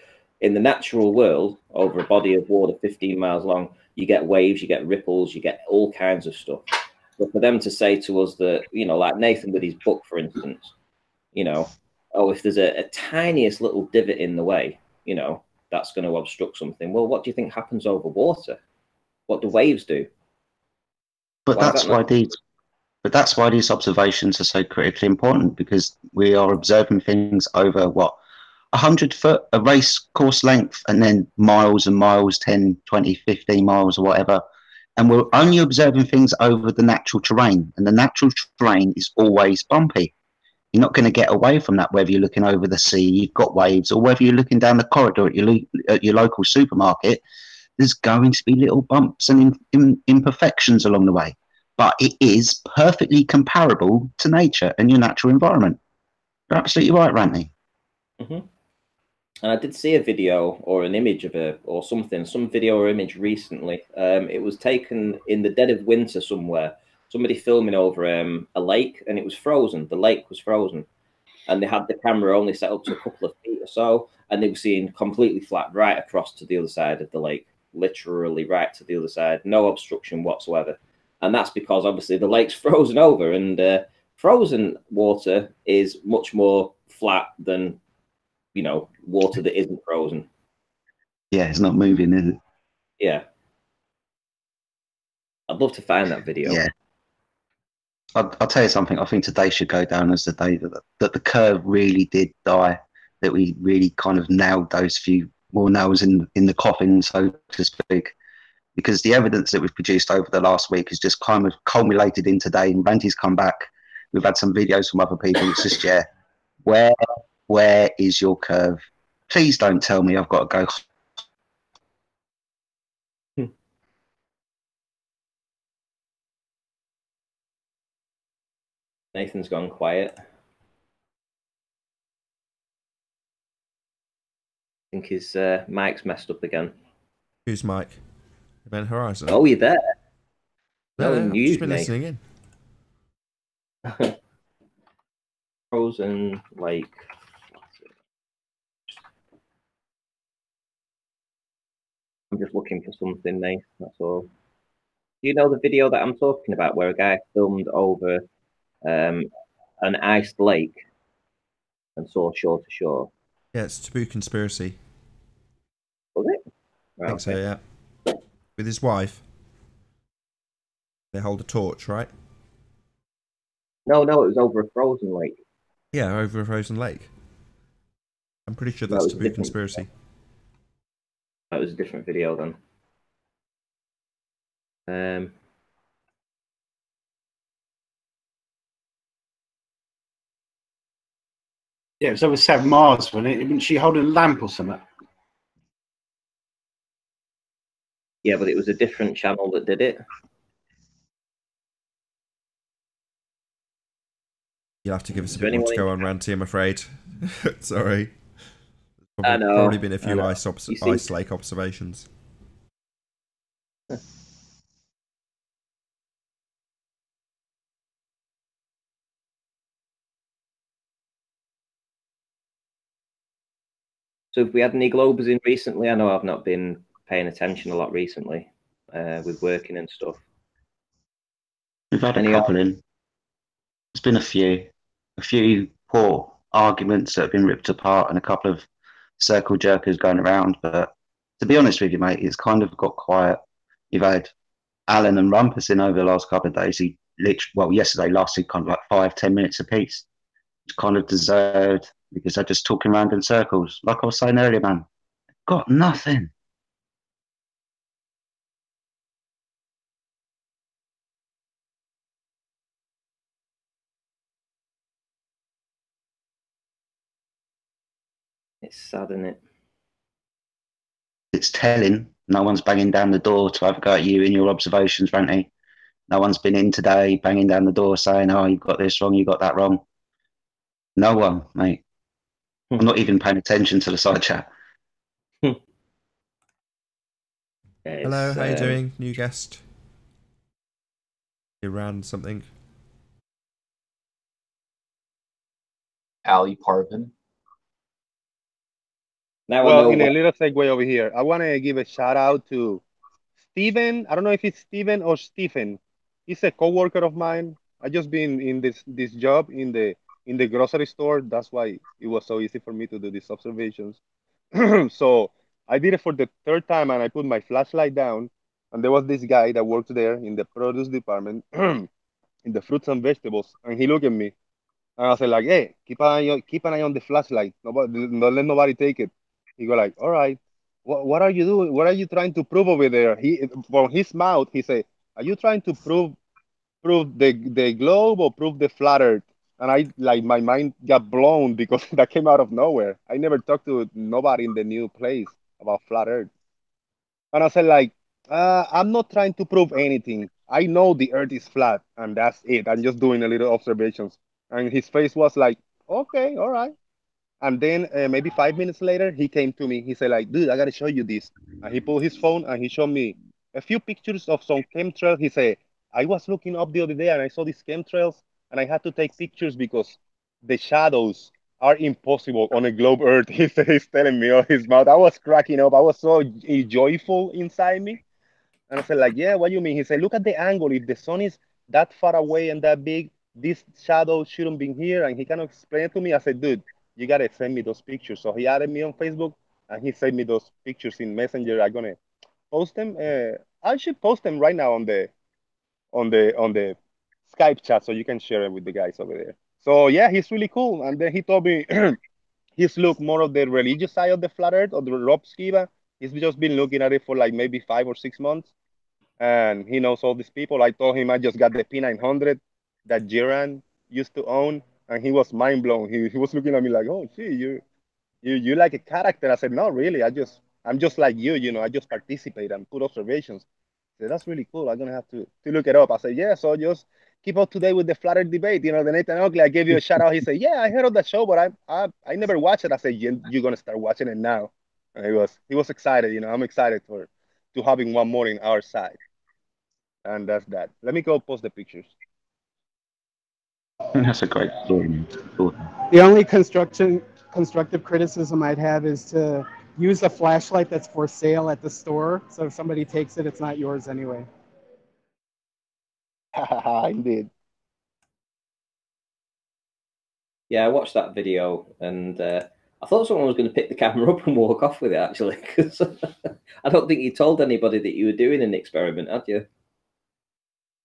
in the natural world, over a body of water 15 miles long, you get waves, you get ripples, you get all kinds of stuff. But for them to say to us that, like Nathan with his book, for instance, oh, if there's a tiniest little divot in the way, that's going to obstruct something. Well, what do you think happens over water? What do waves do? But that's why these observations are so critically important, because we are observing things over 100 foot, a race course length, and then miles and miles, 10, 20, 15 miles or whatever. And we're only observing things over the natural terrain, and the natural terrain is always bumpy. You're not going to get away from that, whether you're looking over the sea, you've got waves, or whether you're looking down the corridor at your local supermarket. There's going to be little bumps and imperfections along the way. but it is perfectly comparable to nature and your natural environment. You're absolutely right, Ranty. Mm-hmm. And I did see a video or an image of some video or image recently. It was taken in the dead of winter somewhere. Somebody filming over a lake, and it was frozen. The lake was frozen, and they had the camera only set up to a couple of feet or so, and they were seeing completely flat right across to the other side of the lake, literally right to the other side, no obstruction whatsoever. And that's because obviously the lake's frozen over, and frozen water is much more flat than water that isn't frozen. Yeah, it's not moving, is it? Yeah. I'd love to find that video. Yeah. I'll tell you something. I think today should go down as the day that the curve really did die, that we really kind of nailed those few more nails in the coffin, so to speak. Because the evidence that we've produced over the last week has just kind of culminated in today, and Randy's come back. We've had some videos from other people. It's just, yeah, where is your curve? Please don't tell me I've got to go. Nathan's gone quiet. I think his mic's messed up again. Who's Mike? Event Horizon. Oh, you're there. No, No, I've just been listening in. Frozen Lake. I'm just looking for something, Nate. That's all. Do you know the video that I'm talking about, where a guy filmed over an iced lake and saw shore to shore? Yeah, it's Taboo Conspiracy. Was it? I think so, yeah. With his wife. They hold a torch, right? No, it was over a frozen lake. Yeah, over a frozen lake. I'm pretty sure that's Taboo Conspiracy. That was a different video then. Yeah, it was over 7 miles, wasn't it? Wasn't she holding a lamp or something? Yeah, but it was a different channel that did it. You'll have to give us a bit more to go on, Ranty, I'm afraid. Sorry. I know. Probably been a few ice lake observations. So have we had any Globers in recently? I know I've not been paying attention a lot recently with working and stuff. We've had a couple in. There's been a few poor arguments that have been ripped apart and a couple of circle jerkers going around. But to be honest with you, mate, it's kind of got quiet. You've had Alan and Rumpus in over the last couple of days. He yesterday lasted kind of like 5-10 minutes apiece. It's kind of deserved because they're just talking around in circles. Like I was saying earlier, man, got nothing. It's sad, isn't it? It's telling. No one's banging down the door to have a go at you in your observations, Ranty. No one's been in today banging down the door saying, oh, you've got this wrong, you got that wrong. No one, mate. I'm not even paying attention to the side chat. Hello, how you doing? New guest? You ran something? Ali Parvin. Well, in a little segue over here, I want to give a shout out to Steven. I don't know if it's Steven or Stephen. He's a coworker of mine. I just been in this job in the grocery store. That's why it was so easy for me to do these observations. So I did it for the third time, and I put my flashlight down, and there was this guy that works there in the produce department, in the fruits and vegetables, and he looked at me, and I was like, "Hey, keep an eye on the flashlight. Nobody, don't let nobody take it." He go like, "All right, what are you doing? What are you trying to prove over there?" From his mouth, he said, "Are you trying to prove the globe or prove the flat Earth?" And I like my mind got blown because that came out of nowhere. I never talked to nobody in the new place about flat Earth, and I said like, "I'm not trying to prove anything. I know the Earth is flat, and that's it. I'm just doing a little observations." And his face was like, "Okay, all right." And then maybe 5 minutes later, he came to me. He said, like, "Dude, I gotta show you this." And he pulled his phone and he showed me a few pictures of some chemtrails. He said, "I was looking up the other day and I saw these chemtrails and I had to take pictures because the shadows are impossible on a globe Earth." He said, he's telling me out his mouth. I was cracking up. I was so joyful inside me. And I said, like, "Yeah, what do you mean?" He said, "Look at the angle. If the sun is that far away and that big, this shadow shouldn't be here." And he kind of explained it to me. I said, "Dude, you gotta send me those pictures." So he added me on Facebook and he sent me those pictures in Messenger. I'm gonna post them. I should post them right now on the Skype chat so you can share it with the guys over there. So yeah, he's really cool. And then he told me he's looked more of the religious side of the flat Earth or the Rob Skiba. He's just been looking at it for like maybe 5 or 6 months, and he knows all these people. I told him I just got the P900 that Jiran used to own, and he was mind blown. He was looking at me like, "Oh, gee, you like a character." I said, "No, really. I'm just like you. I just participate and put observations." I said, "That's really cool. I'm gonna have to look it up." I said, "Yeah, so just keep up to date with the flat Earth debate. The Nathan Oakley. I gave you a shout out." He said, "Yeah, I heard of that show, but I never watched it." I said, "You're gonna start watching it now." And he was excited. I'm excited to having one more in our side. And that's that. Let me go post the pictures. That's a great story. Cool. The only constructive criticism I'd have is to use a flashlight that's for sale at the store. So if somebody takes it, it's not yours anyway. Indeed. Yeah, I watched that video and I thought someone was going to pick the camera up and walk off with it, actually, because I don't think you told anybody that you were doing an experiment, had you?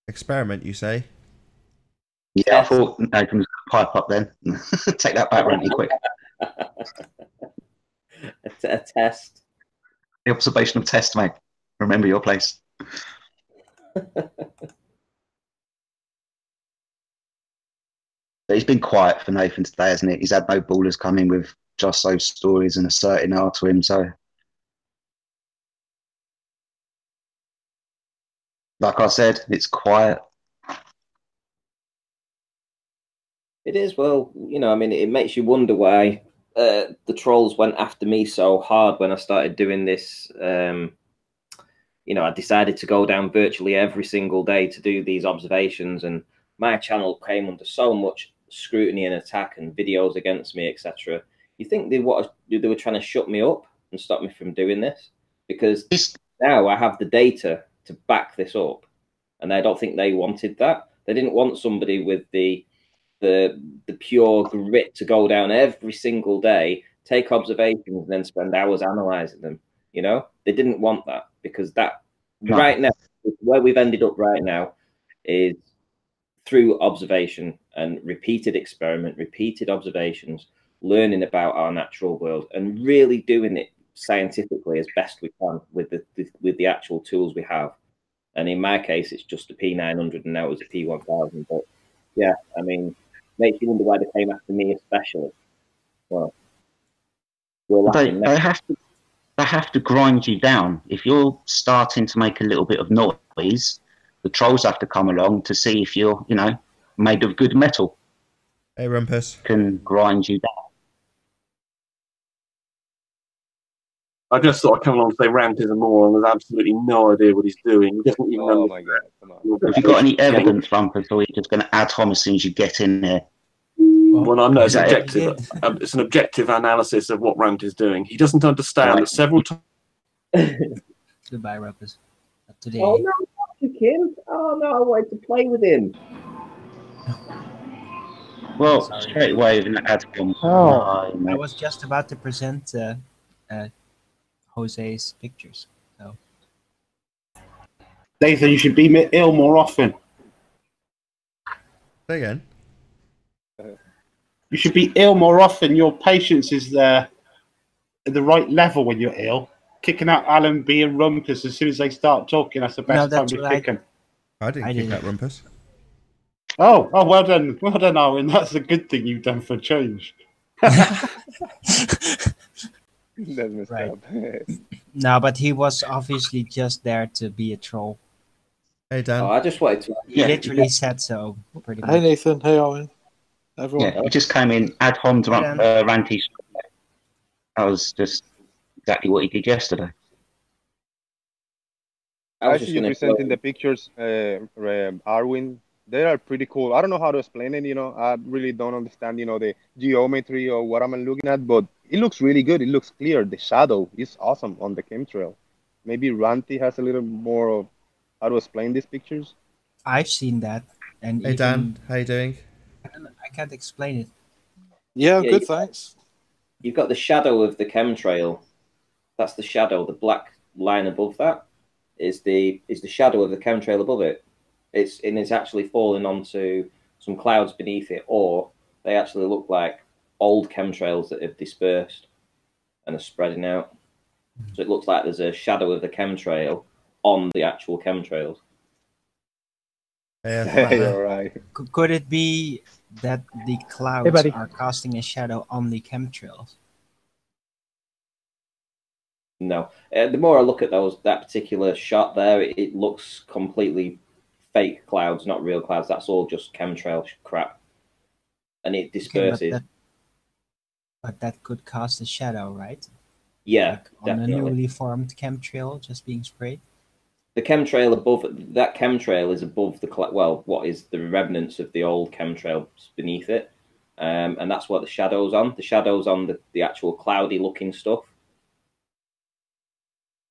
Experiment, you say? Yeah, I thought Nathan was going to pipe up then. Take that back, Randy, quick. A test. The observational test, mate. Remember your place. He's been quiet for Nathan today, hasn't it? He's had no ballers come in with just those stories and asserting out to him. So, like I said, it's quiet. It is. Well, I mean, it makes you wonder why the trolls went after me so hard when I started doing this. I decided to go down virtually every single day to do these observations, and my channel came under so much scrutiny and attack and videos against me, etc. You think they were trying to shut me up and stop me from doing this? Because now I have the data to back this up, and I don't think they wanted that. They didn't want somebody with the pure grit to go down every single day, take observations, and then spend hours analyzing them. They didn't want that, because that right now, where we've ended up right now, is through observation and repeated experiment, repeated observations, learning about our natural world and really doing it scientifically as best we can with the actual tools we have. And in my case, it's just a P900 and now it's a P1000. But yeah, I mean, makes you wonder why they came after me especially. Well, they have to grind you down. If you're starting to make a little bit of noise, the trolls have to come along to see if you're, made of good metal. Hey, Rumpus. Can grind you down. I just thought I'd come along and say Rant is a moron and has absolutely no idea what he's doing. He doesn't even Oh my God, come on. Have you got any evidence, Rumpus, or are you just going to ad hom as soon as you get in there? Well, I know it's objective. It's an objective analysis of what Rant is doing. He doesn't understand that several times. Goodbye, Rumpus. Not today. Oh no, not him! Oh no, I wanted to play with him. Well, straight away with an ad hom. I was just about to present Jose's pictures. So, Nathan, you should be ill more often. Say again. You should be ill more often. Your patience is there at the right level when you're ill. Kicking out Alan B and Rumpus as soon as they start talking, that's the best time to kick them. I didn't kick out Rumpus. Oh, well done. Well done, Owen. That's a good thing you've done for change. right. No, but he was obviously just there to be a troll. Hey, Dan. Oh, I just wanted to. He literally said so. Pretty much. Hey, Nathan. Hey, Owen. Everyone. Yeah, he just came in, ad hom to Dan. Ranty. That was just exactly what he did yesterday. I was Actually, just going presenting the pictures, Arwin. They are pretty cool. I don't know how to explain it. I really don't understand, the geometry or what I'm looking at, but it looks really good. It looks clear. The shadow is awesome on the chemtrail. Maybe Ranty has a little more of how to explain these pictures. I've seen that, and Hey, Dan. How you doing? I can't explain it. Yeah, Yeah, good, thanks. You've got the shadow of the chemtrail. That's the shadow. The black line above that is the shadow of the chemtrail above it. It's actually falling onto some clouds beneath it, or they actually look like old chemtrails that have dispersed and are spreading out. So it looks like there's a shadow of the chemtrail on the actual chemtrails. Yeah, You're right. Could it be that the clouds buddy. are casting a shadow on the chemtrails? No. The more I look at that particular shot there, it looks completely fake clouds, not real clouds. That's all just chemtrail crap. And it disperses. Okay, but that could cast a shadow, right? Yeah, Like on definitely. a newly formed chemtrail just being sprayed? The chemtrail above that chemtrail is above what is the remnants of the old chemtrail beneath it, and that's what the shadow's on. The shadow's on the actual cloudy looking stuff.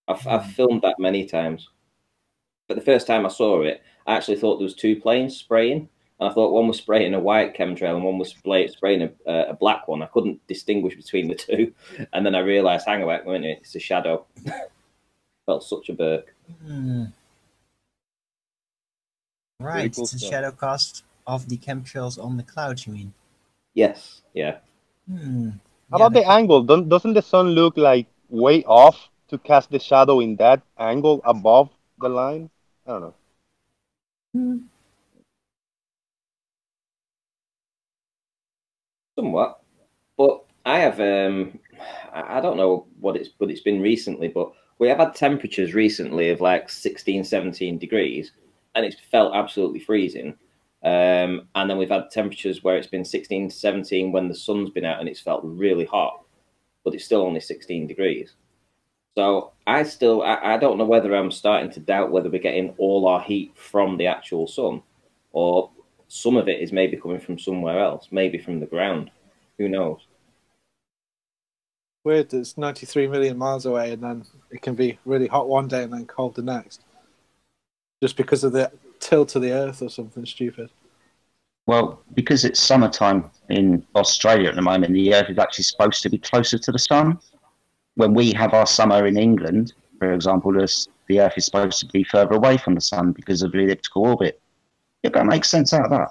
I've filmed that many times, but the first time I saw it, I actually thought there was two planes spraying, and I thought one was spraying a white chemtrail and one was spraying a black one. I couldn't distinguish between the two, and then I realised, hang on a minute, it's a shadow. Felt such a burk. Right, cool it's a stuff. shadow cast of the chemtrails on the clouds, you mean? Yes, yeah. Hmm. How about the angle? Doesn't the sun look like way off to cast the shadow in that angle above the line? I don't know. Somewhat, but I have I don't know what it's been recently, but we have had temperatures recently of like 16, 17 degrees, and it's felt absolutely freezing. And then we've had temperatures where it's been 16 to 17 when the sun's been out and it's felt really hot, but it's still only 16 degrees. So I don't know whether I'm starting to doubt whether we're getting all our heat from the actual sun, or some of it is maybe coming from somewhere else, maybe from the ground. Who knows? Weird, it's 93 million miles away, and then it can be really hot one day and then cold the next. Just because of the tilt of the Earth or something stupid. Well, because it's summertime in Australia at the moment, the Earth is actually supposed to be closer to the sun. When we have our summer in England, for example, the Earth is supposed to be further away from the sun because of the elliptical orbit. You've got to make sense out of that.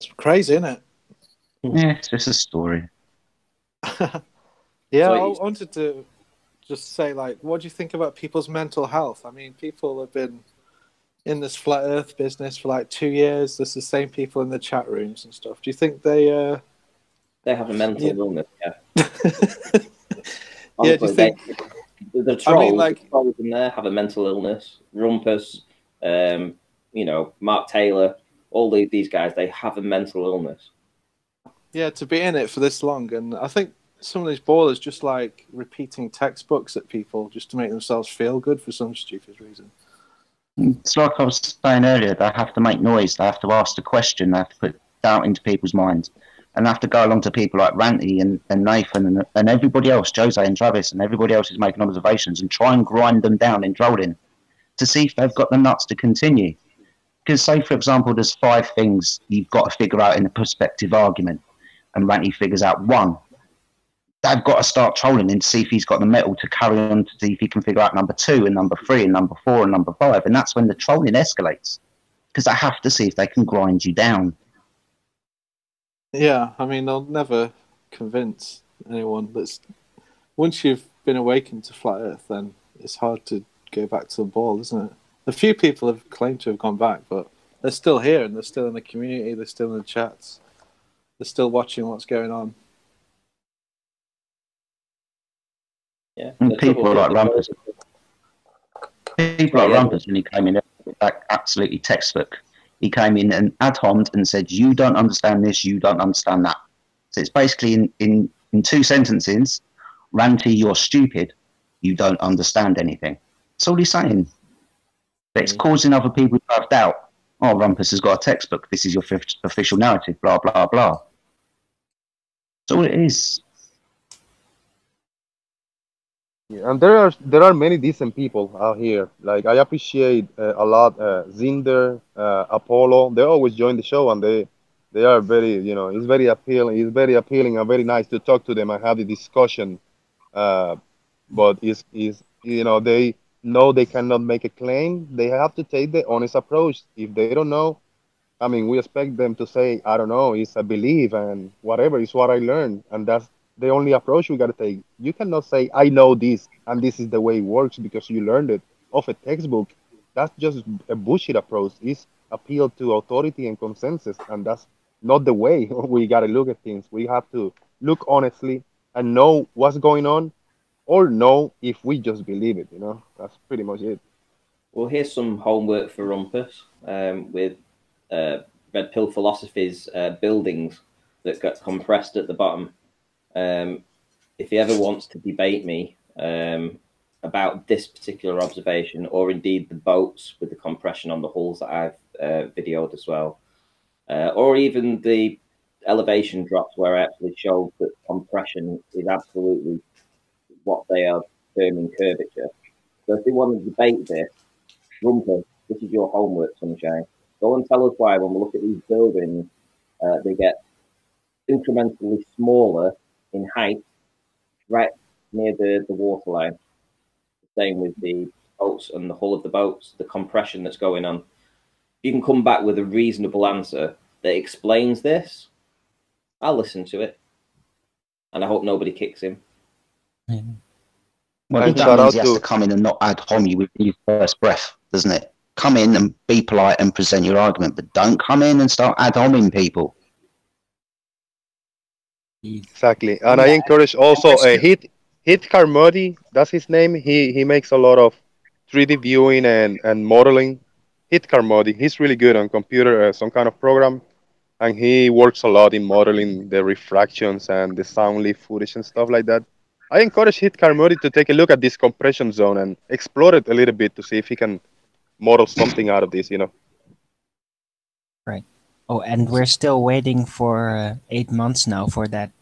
It's crazy, isn't it? Yeah, it's just a story. Yeah, So I wanted to just say, like, what do you think about people's mental health? I mean, people have been in this flat Earth business for like 2 years. There's the same people in the chat rooms and stuff. Do you think they have a mental illness? Yeah. Yeah, do you think? The trolls, I mean, like, the trolls in there have a mental illness. Rumpus, Mark Taylor, all these guys, they have a mental illness. yeah, to be in it for this long, and I think some of these ballers just like repeating textbooks at people just to make themselves feel good for some stupid reason. It's like I was saying earlier, they have to make noise, they have to ask the question, they have to put doubt into people's minds, and they have to go along to people like Ranty and Nathan and everybody else, Jose and Travis, and everybody else who's making observations, and try and grind them down in trolling to see if they've got the nuts to continue. Because say, for example, there's 5 things you've got to figure out in a perspective argument, and Ranty figures out 1. They've got to start trolling him to see if he's got the metal to carry on, to see if he can figure out number 2 and number 3 and number 4 and number 5. And that's when the trolling escalates, because they have to see if they can grind you down. Yeah, I mean, they'll never convince anyone. Once you've been awakened to flat Earth, then it's hard to go back to the ball, isn't it? A few people have claimed to have gone back, but they're still here and they're still in the community, they're still in the chats, they're still watching what's going on. Yeah, And people like Rumpus. People like Rumpus, when he came in, like absolutely textbook. He came in and ad homed and said, "You don't understand this. You don't understand that." So it's basically in 2 sentences, Ranty, you're stupid. You don't understand anything. That's all he's saying. But it's causing other people to have doubt. Oh, Rumpus has got a textbook. This is your official narrative. Blah blah blah. That's all it is. Yeah, and there are many decent people out here. Like I appreciate a lot Zinder, Apollo. They always join the show, and they are very, it's very appealing. It's very appealing and very nice to talk to them and have the discussion. But they know they cannot make a claim. They have to take the honest approach. If they don't know, I mean, we expect them to say, I don't know, it's a belief and whatever, it's what I learned. And that's the only approach we got to take. You cannot say, I know this and this is the way it works because you learned it off a textbook. That's just a bullshit approach. It's appeal to authority and consensus. And that's not the way we got to look at things. We have to look honestly and know what's going on or know if we just believe it, That's pretty much it. Well, here's some homework for Rumpus with Red Pill Philosophy's buildings that got compressed at the bottom. If he ever wants to debate me about this particular observation, or indeed the boats with the compression on the hulls that I've videoed as well, or even the elevation drops where I actually showed that compression is absolutely what they are terming curvature. So if they want to debate this, Rumpus, this is your homework, Sunshine. Go and tell us why when we look at these buildings, they get incrementally smaller in height right near the waterline. The same with the boats and the hull of the boats, the compression that's going on. You can come back with a reasonable answer that explains this. I'll listen to it. And I hope nobody kicks him. Well, that means he has to come in and not ad hominem with your first breath, doesn't it? Come in and be polite and present your argument, but don't come in and start ad hominem people. Exactly, and I encourage also Hit Carmody. That's his name. He makes a lot of 3D viewing and modeling. Hit Carmody. He's really good on computer, some kind of program, and he works a lot in modeling the refractions and the sound leaf footage and stuff like that. I encourage Hit Carmody to take a look at this compression zone and explore it a little bit to see if he can model something out of this. Right. Oh, and we're still waiting for 8 months now for that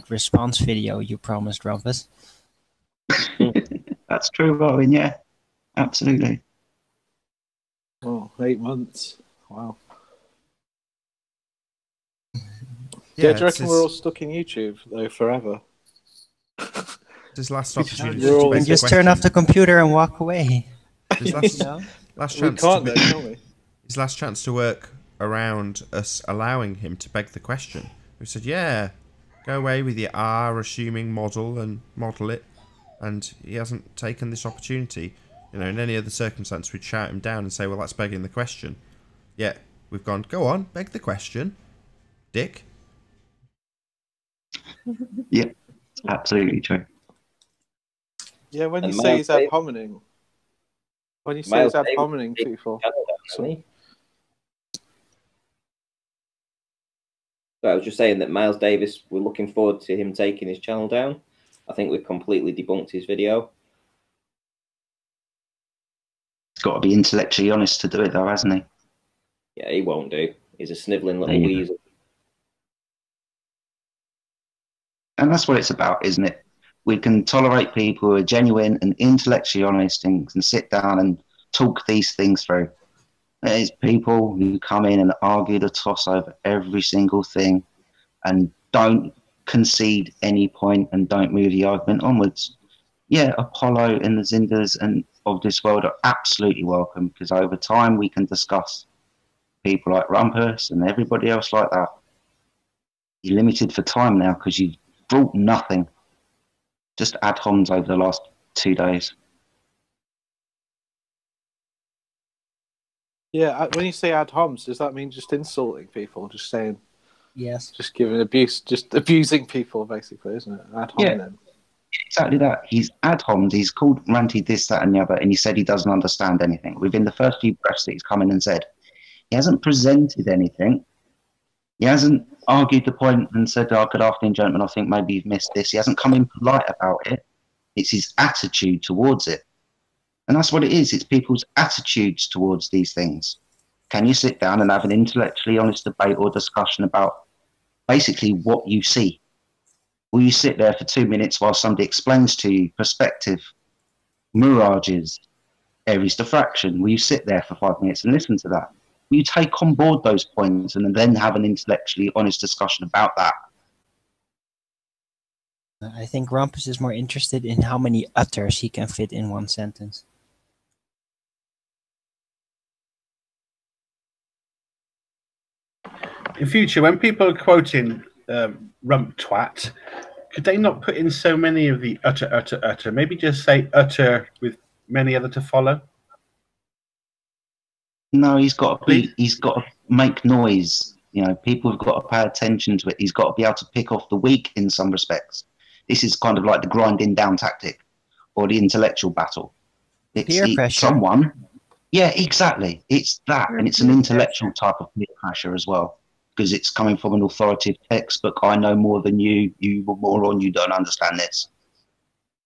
response video you promised, Rumpus. That's true, Robin. Yeah, absolutely. Oh, 8 months. Wow. Yeah, do you reckon we're all stuck in YouTube though forever? His last opportunity. You can just turn off the computer and walk away. His last chance. Can't we? His last chance to work around us allowing him to beg the question. We said, "Yeah, go away with your assuming model and model it," and he hasn't taken this opportunity. In any other circumstance, we'd shout him down and say, "Well, that's begging the question." Yeah, we've gone, "Go on, beg the question, Dick." Yeah, absolutely true. Yeah, when you say he's ad hominem, people. So I was just saying that Miles Davis, we're looking forward to him taking his channel down. I think we've completely debunked his video. He's got to be intellectually honest to do it, though, hasn't he? Yeah, he won't do. He's a snivelling little weasel. And that's what it's about, isn't it? We can tolerate people who are genuine and intellectually honest and can sit down and talk these things through. There's people who come in and argue the toss over every single thing and don't concede any point and don't move the argument onwards. Yeah, Apollo and the Zinders and of this world are absolutely welcome, because over time we can discuss people like Rumpus and everybody else like that. You're limited for time now because you've brought nothing. Just ad homs over the last 2 days. Yeah, when you say ad homs, does that mean just insulting people? Just saying, yes, just giving abuse, just abusing people, basically, isn't it? Ad hominem. Exactly that. He's ad homed, he's called ranted this, that, and the other, and he said he doesn't understand anything. Within the first few breaths that he's come in and said, he hasn't presented anything. He hasn't argued the point and said, "Oh, good afternoon, gentlemen. I think maybe you've missed this." He hasn't come in polite about it. It's his attitude towards it. And that's what it is. It's people's attitudes towards these things. Can you sit down and have an intellectually honest debate or discussion about basically what you see? Will you sit there for 2 minutes while somebody explains to you perspective, mirages, Aries diffraction? Will you sit there for 5 minutes and listen to that? Will you take on board those points and then have an intellectually honest discussion about that? I think Rumpus is more interested in how many utters he can fit in one sentence. In future, when people are quoting rump twat, could they not put in so many of the utter, utter, utter? Maybe just say utter with many other to follow. No, he's got to be. He's got to make noise. You know, people have got to pay attention to it. He's got to be able to pick off the weak in some respects. This is kind of like the grinding down tactic, or the intellectual battle. Peer pressure. Someone. Yeah, exactly. It's that, and it's an intellectual type of peer pressure as well, because it's coming from an authoritative textbook. I know more than you. You were moron. You don't understand this.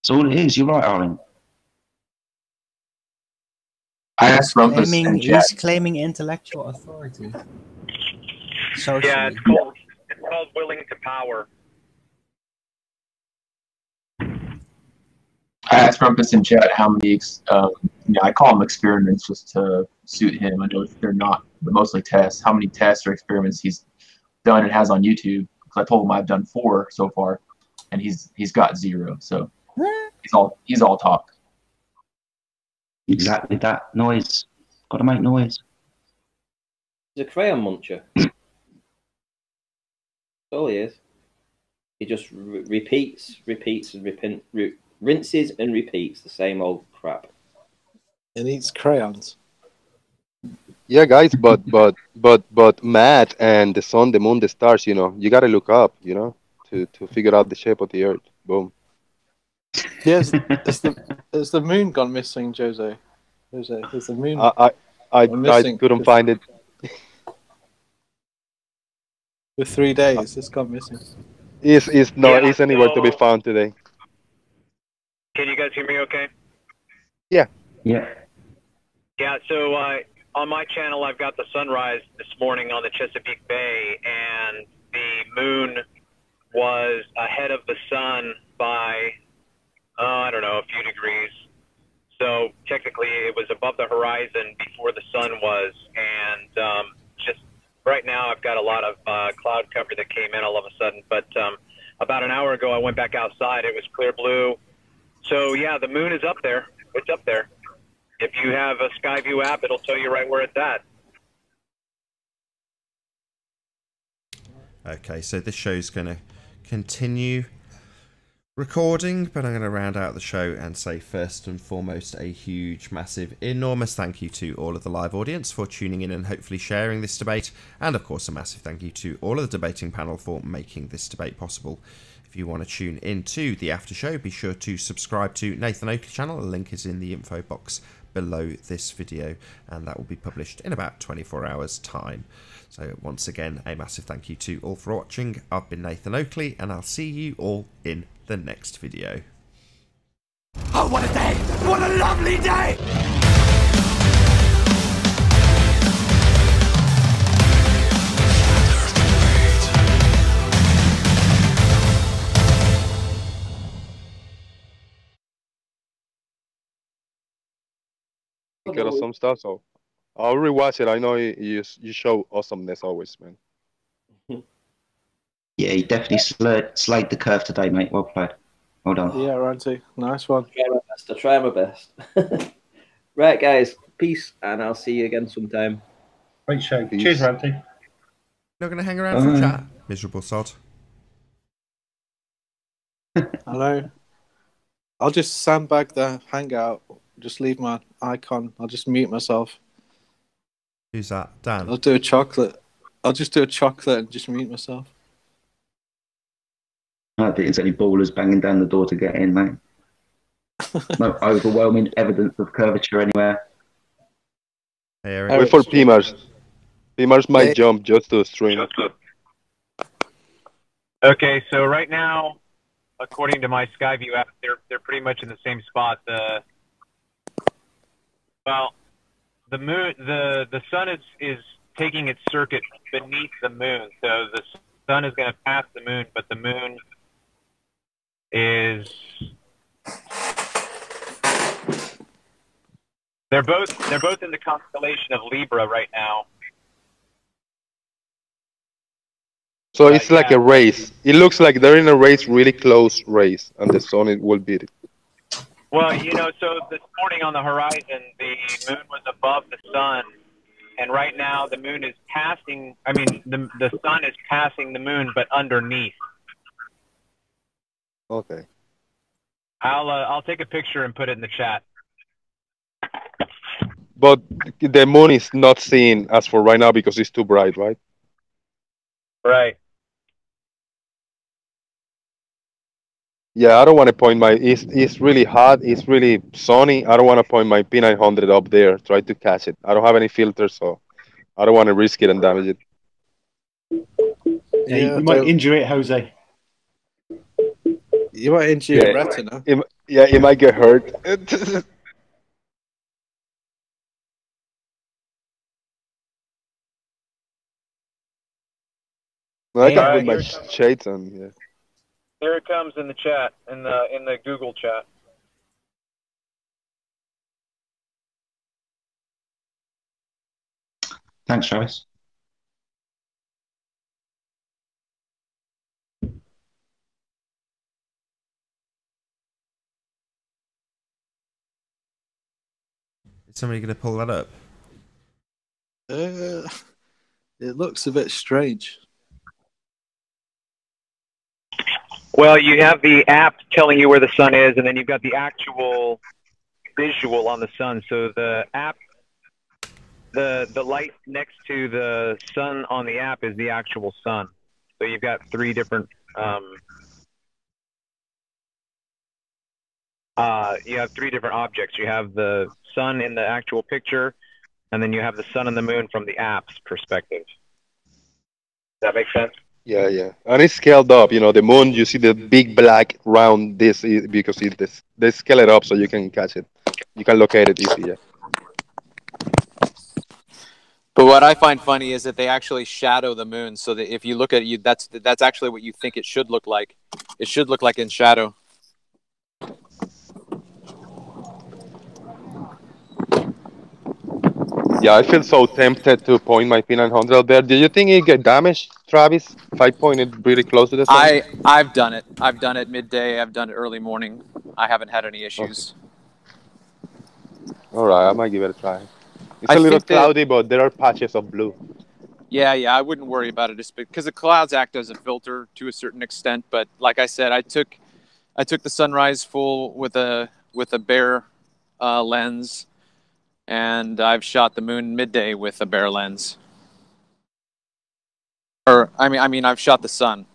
That's all it is. You're right, Aaron. He's claiming intellectual authority. Socially. Yeah, it's called willing to power. I asked Rumpus in chat how many, I call them experiments just to suit him. I know they're not, but mostly tests. How many tests or experiments he's done and has on YouTube? Because I told him I've done 4 so far, and he's got 0. So he's all talk. Exactly that. Noise. Got to make noise. He's a crayon muncher. That's all he is. He just repeats, and rinses and repeats the same old crap. And eats crayons. Yeah, guys, but Matt and the sun, the moon, the stars, you know, you got to look up, you know, to figure out the shape of the earth. Boom. Yes, has the moon gone missing, Jose? Has the moon? I couldn't find it. For 3 days, it's gone missing. It's anywhere to be found today. Can you guys hear me okay? Yeah. Yeah. Yeah, so on my channel, I've got the sunrise this morning on the Chesapeake Bay, and the moon was ahead of the sun by, I don't know, a few degrees. So technically, it was above the horizon before the sun was, and just right now, I've got a lot of cloud cover that came in all of a sudden. But about an hour ago, I went back outside. It was clear blue. So yeah, the moon is up there. It's up there. If you have a Skyview app, it'll tell you right where it's at. Okay, so this show's going to continue recording, but I'm going to round out the show and say first and foremost a huge, massive, enormous thank you to all of the live audience for tuning in and hopefully sharing this debate, and of course a massive thank you to all of the debating panel for making this debate possible. If you want to tune into the after show, be sure to subscribe to Nathan Oakley channel. The link is in the info box below this video, and that will be published in about 24 hours time. So once again, a massive thank you to all for watching. I've been Nathan Oakley, and I'll see you all in the next video. Oh, what a day! What a lovely day! Get us some stuff, so I'll rewatch it. I know you show awesomeness always, man. Yeah, you definitely slayed the curve today, mate. Well played. Well done. Yeah, Ranty. Nice one. I'll try my best. Right, guys. Peace, and I'll see you again sometime. Great show. Peace. Cheers, Ranty. Not going to hang around for chat, miserable sod. Hello. I'll just sandbag the hangout. Just leave my icon. I'll just mute myself. Who's that? Dan? I'll do a chocolate. I'll just do a chocolate and just mute myself. I don't think there's any ballers banging down the door to get in, mate. No overwhelming evidence of curvature anywhere. Wait for PMARS. PMARS might jump just to stream. Okay, so right now, according to my Skyview app, they're pretty much in the same spot. Well, the moon, the sun is taking its circuit beneath the moon, so the sun is going to pass the moon, but the moon is. They're both in the constellation of Libra right now. So it's like a race. It looks like they're in a race, really close race, and the sun will beat it. Well, you know, so this morning on the horizon, the moon was above the sun, and right now the moon is passing. I mean, the sun is passing the moon, but underneath. Okay. I'll take a picture and put it in the chat. But the moon is not seen as for right now because it's too bright, right? Right. Yeah, I don't want to point my. It's really hot. It's really sunny. I don't want to point my P900 up there. Try to catch it. I don't have any filters, so I don't want to risk it and damage it. Yeah, you might injure it, Jose. You might injure your retina. It might get hurt. I can put my shades on. Yeah. Here it comes in the chat, in the Google chat. Thanks, Travis. Is somebody going to pull that up? It looks a bit strange. Well, you have the app telling you where the sun is, and then you've got the actual visual on the sun. So the app, the light next to the sun on the app is the actual sun. So you've got three different. You have three different objects. You have the sun in the actual picture, and then you have the sun and the moon from the app's perspective. Does that make sense? Yeah, yeah. And it's scaled up. You know, the moon, you see the big black round this because they scale it up so you can catch it. You can locate it easy, yeah. But what I find funny is that they actually shadow the moon, so that if you look at it, that's actually what you think it should look like. It should look like in shadow. Yeah, I feel so tempted to point my P900 out there. Do you think it get damaged, Travis, if I point it really close to the sun? I've done it. I've done it midday. I've done it early morning. I haven't had any issues. Okay. All right, I might give it a try. It's a little cloudy, but there are patches of blue. Yeah, I wouldn't worry about it just because the clouds act as a filter to a certain extent. But like I said, I took the sunrise full with a bare lens, and I've shot the moon midday with a bare lens. Or I mean, I've shot the sun.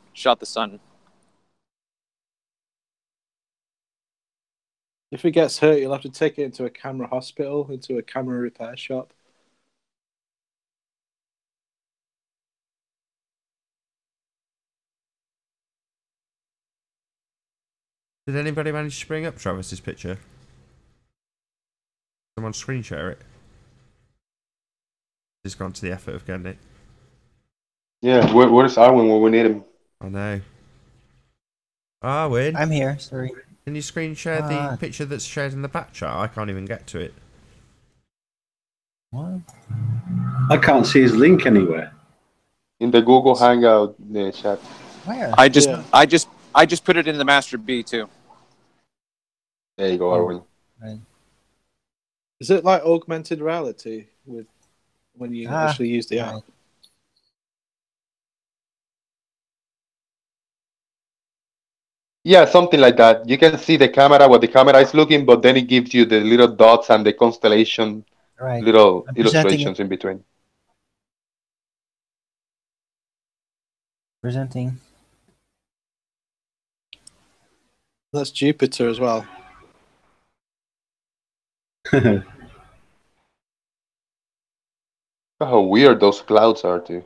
If it gets hurt, you'll have to take it into a camera hospital, into a camera repair shop. Did anybody manage to bring up Travis's picture? Someone screen share it. He's gone to the effort of getting it. Yeah, where's Arwen when we need him? I know. Arwen? I'm here, sorry. Can you screen share the picture that's shared in the back chat? I can't even get to it. What? I can't see his link anywhere. In the Google Hangout chat. Where? I just put it in the Master B too. There you go, Arwen. Right. Is it like augmented reality with when you actually use the app? Yeah, something like that. You can see the camera, what the camera is looking, but then it gives you the little dots and the constellation, little illustrations in between. Presenting. That's Jupiter as well. How weird those clouds are, too.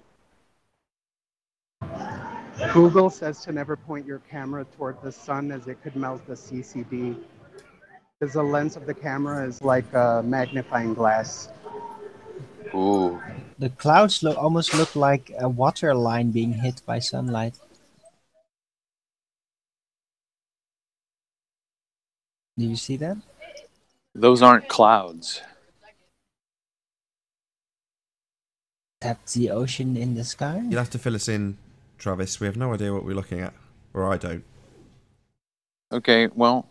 Google says to never point your camera toward the sun as it could melt the CCD. Because the lens of the camera is like a magnifying glass. Ooh. The clouds almost look like a water line being hit by sunlight. Do you see that? Those aren't clouds. That's the ocean in the sky? You'll have to fill us in, Travis. We have no idea what we're looking at. Or I don't. Okay, well,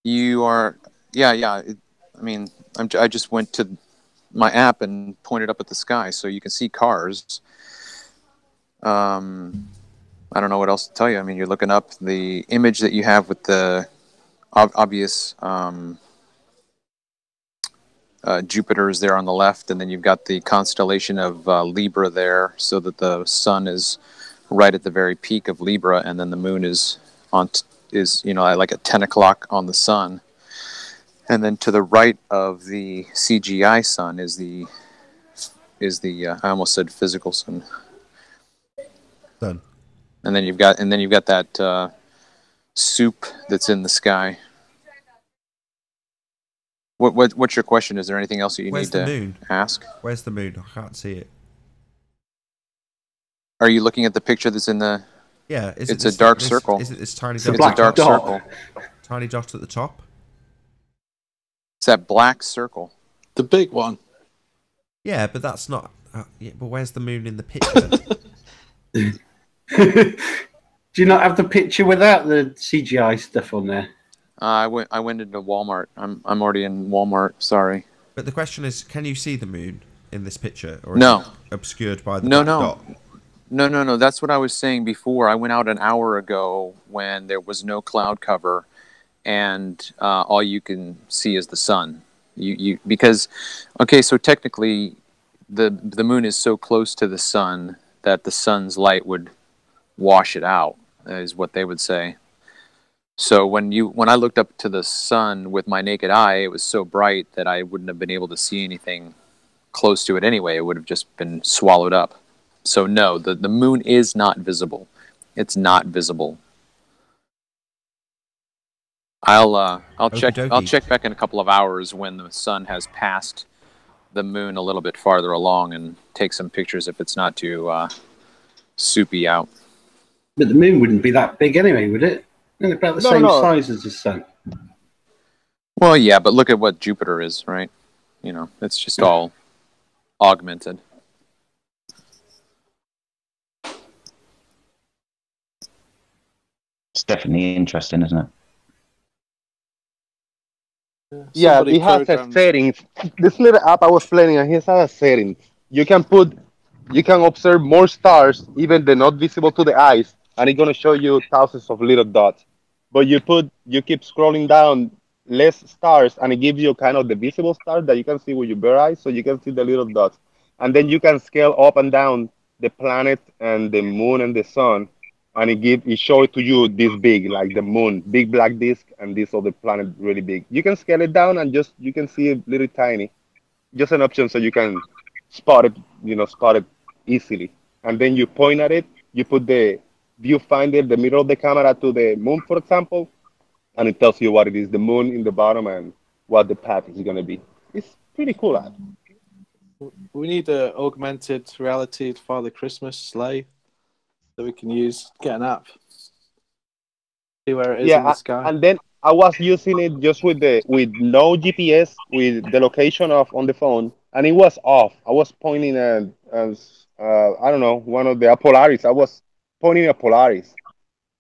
you are... Yeah. I mean, I just went to my app and pointed up at the sky, so you can see cars. I don't know what else to tell you. I mean, you're looking up the image that you have with the obvious Jupiter is there on the left, and then you've got the constellation of Libra there, so that the sun is right at the very peak of Libra, and then the moon is like at 10 o'clock on the sun. And then to the right of the CGI sun is the I almost said physical sun. Sun. And then you've got that soup that's in the sky. What's your question? Is there anything else that you Where's need the to moon? ask? Where's the moon? I can't see it. Are you looking at the picture that's in the? Yeah, it's a dark circle. Is it this tiny It's dot? a dark circle. Tiny dot at the top. It's that black circle. The big one. Yeah, but that's not. Yeah, but where's the moon in the picture? Do you not have the picture without the CGI stuff on there? I went into Walmart. I'm already in Walmart. Sorry. But the question is, can you see the moon in this picture, or is No. it obscured by the No, black no. dot? No. That's what I was saying before. I went out an hour ago when there was no cloud cover, and all you can see is the sun. So technically, the moon is so close to the sun that the sun's light would wash it out, is what they would say. So when I looked up to the sun with my naked eye, it was so bright that I wouldn't have been able to see anything close to it anyway. It would have just been swallowed up. So no, the moon is not visible. It's not visible. I'll check back in a couple of hours when the sun has passed the moon a little bit farther along and take some pictures if it's not too soupy out. But the moon wouldn't be that big anyway, would it? It's about the same size as the sun. Well, yeah, but look at what Jupiter is, right? You know, it's just all augmented. It's definitely interesting, isn't it? Yeah, it has a setting. This little app I was playing, and it has a setting. You can observe more stars, even they're not visible to the eyes, and it's gonna show you thousands of little dots. But you keep scrolling down less stars, and it gives you kind of the visible stars that you can see with your bare eyes, so you can see the little dots. And then you can scale up and down the planet and the moon and the sun, and it shows to you this big, like the moon, big black disk, and this other planet really big. You can scale it down and you can see it little tiny. Just an option so you can spot it easily. And then you point at it, you put the viewfinder, the mirror of the camera to the moon, for example, and it tells you what it is, the moon in the bottom and what the path is going to be. It's pretty cool app. We need an augmented reality Father Christmas sleigh that we can use. Get an app. See where it is in the sky. And then I was using it just with no GPS, with the location on the phone, and it was off. I was pointing at I don't know, one of the Polaris. I was pointing at Polaris,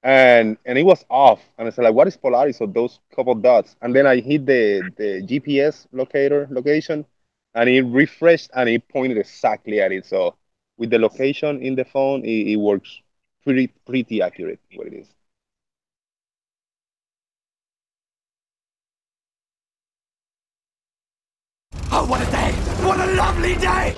and it was off. And I said, like, what is Polaris? So those couple dots, and then I hit the GPS location, and it refreshed and it pointed exactly at it. So with the location in the phone, it works pretty accurate what it is. Oh, what a day! What a lovely day!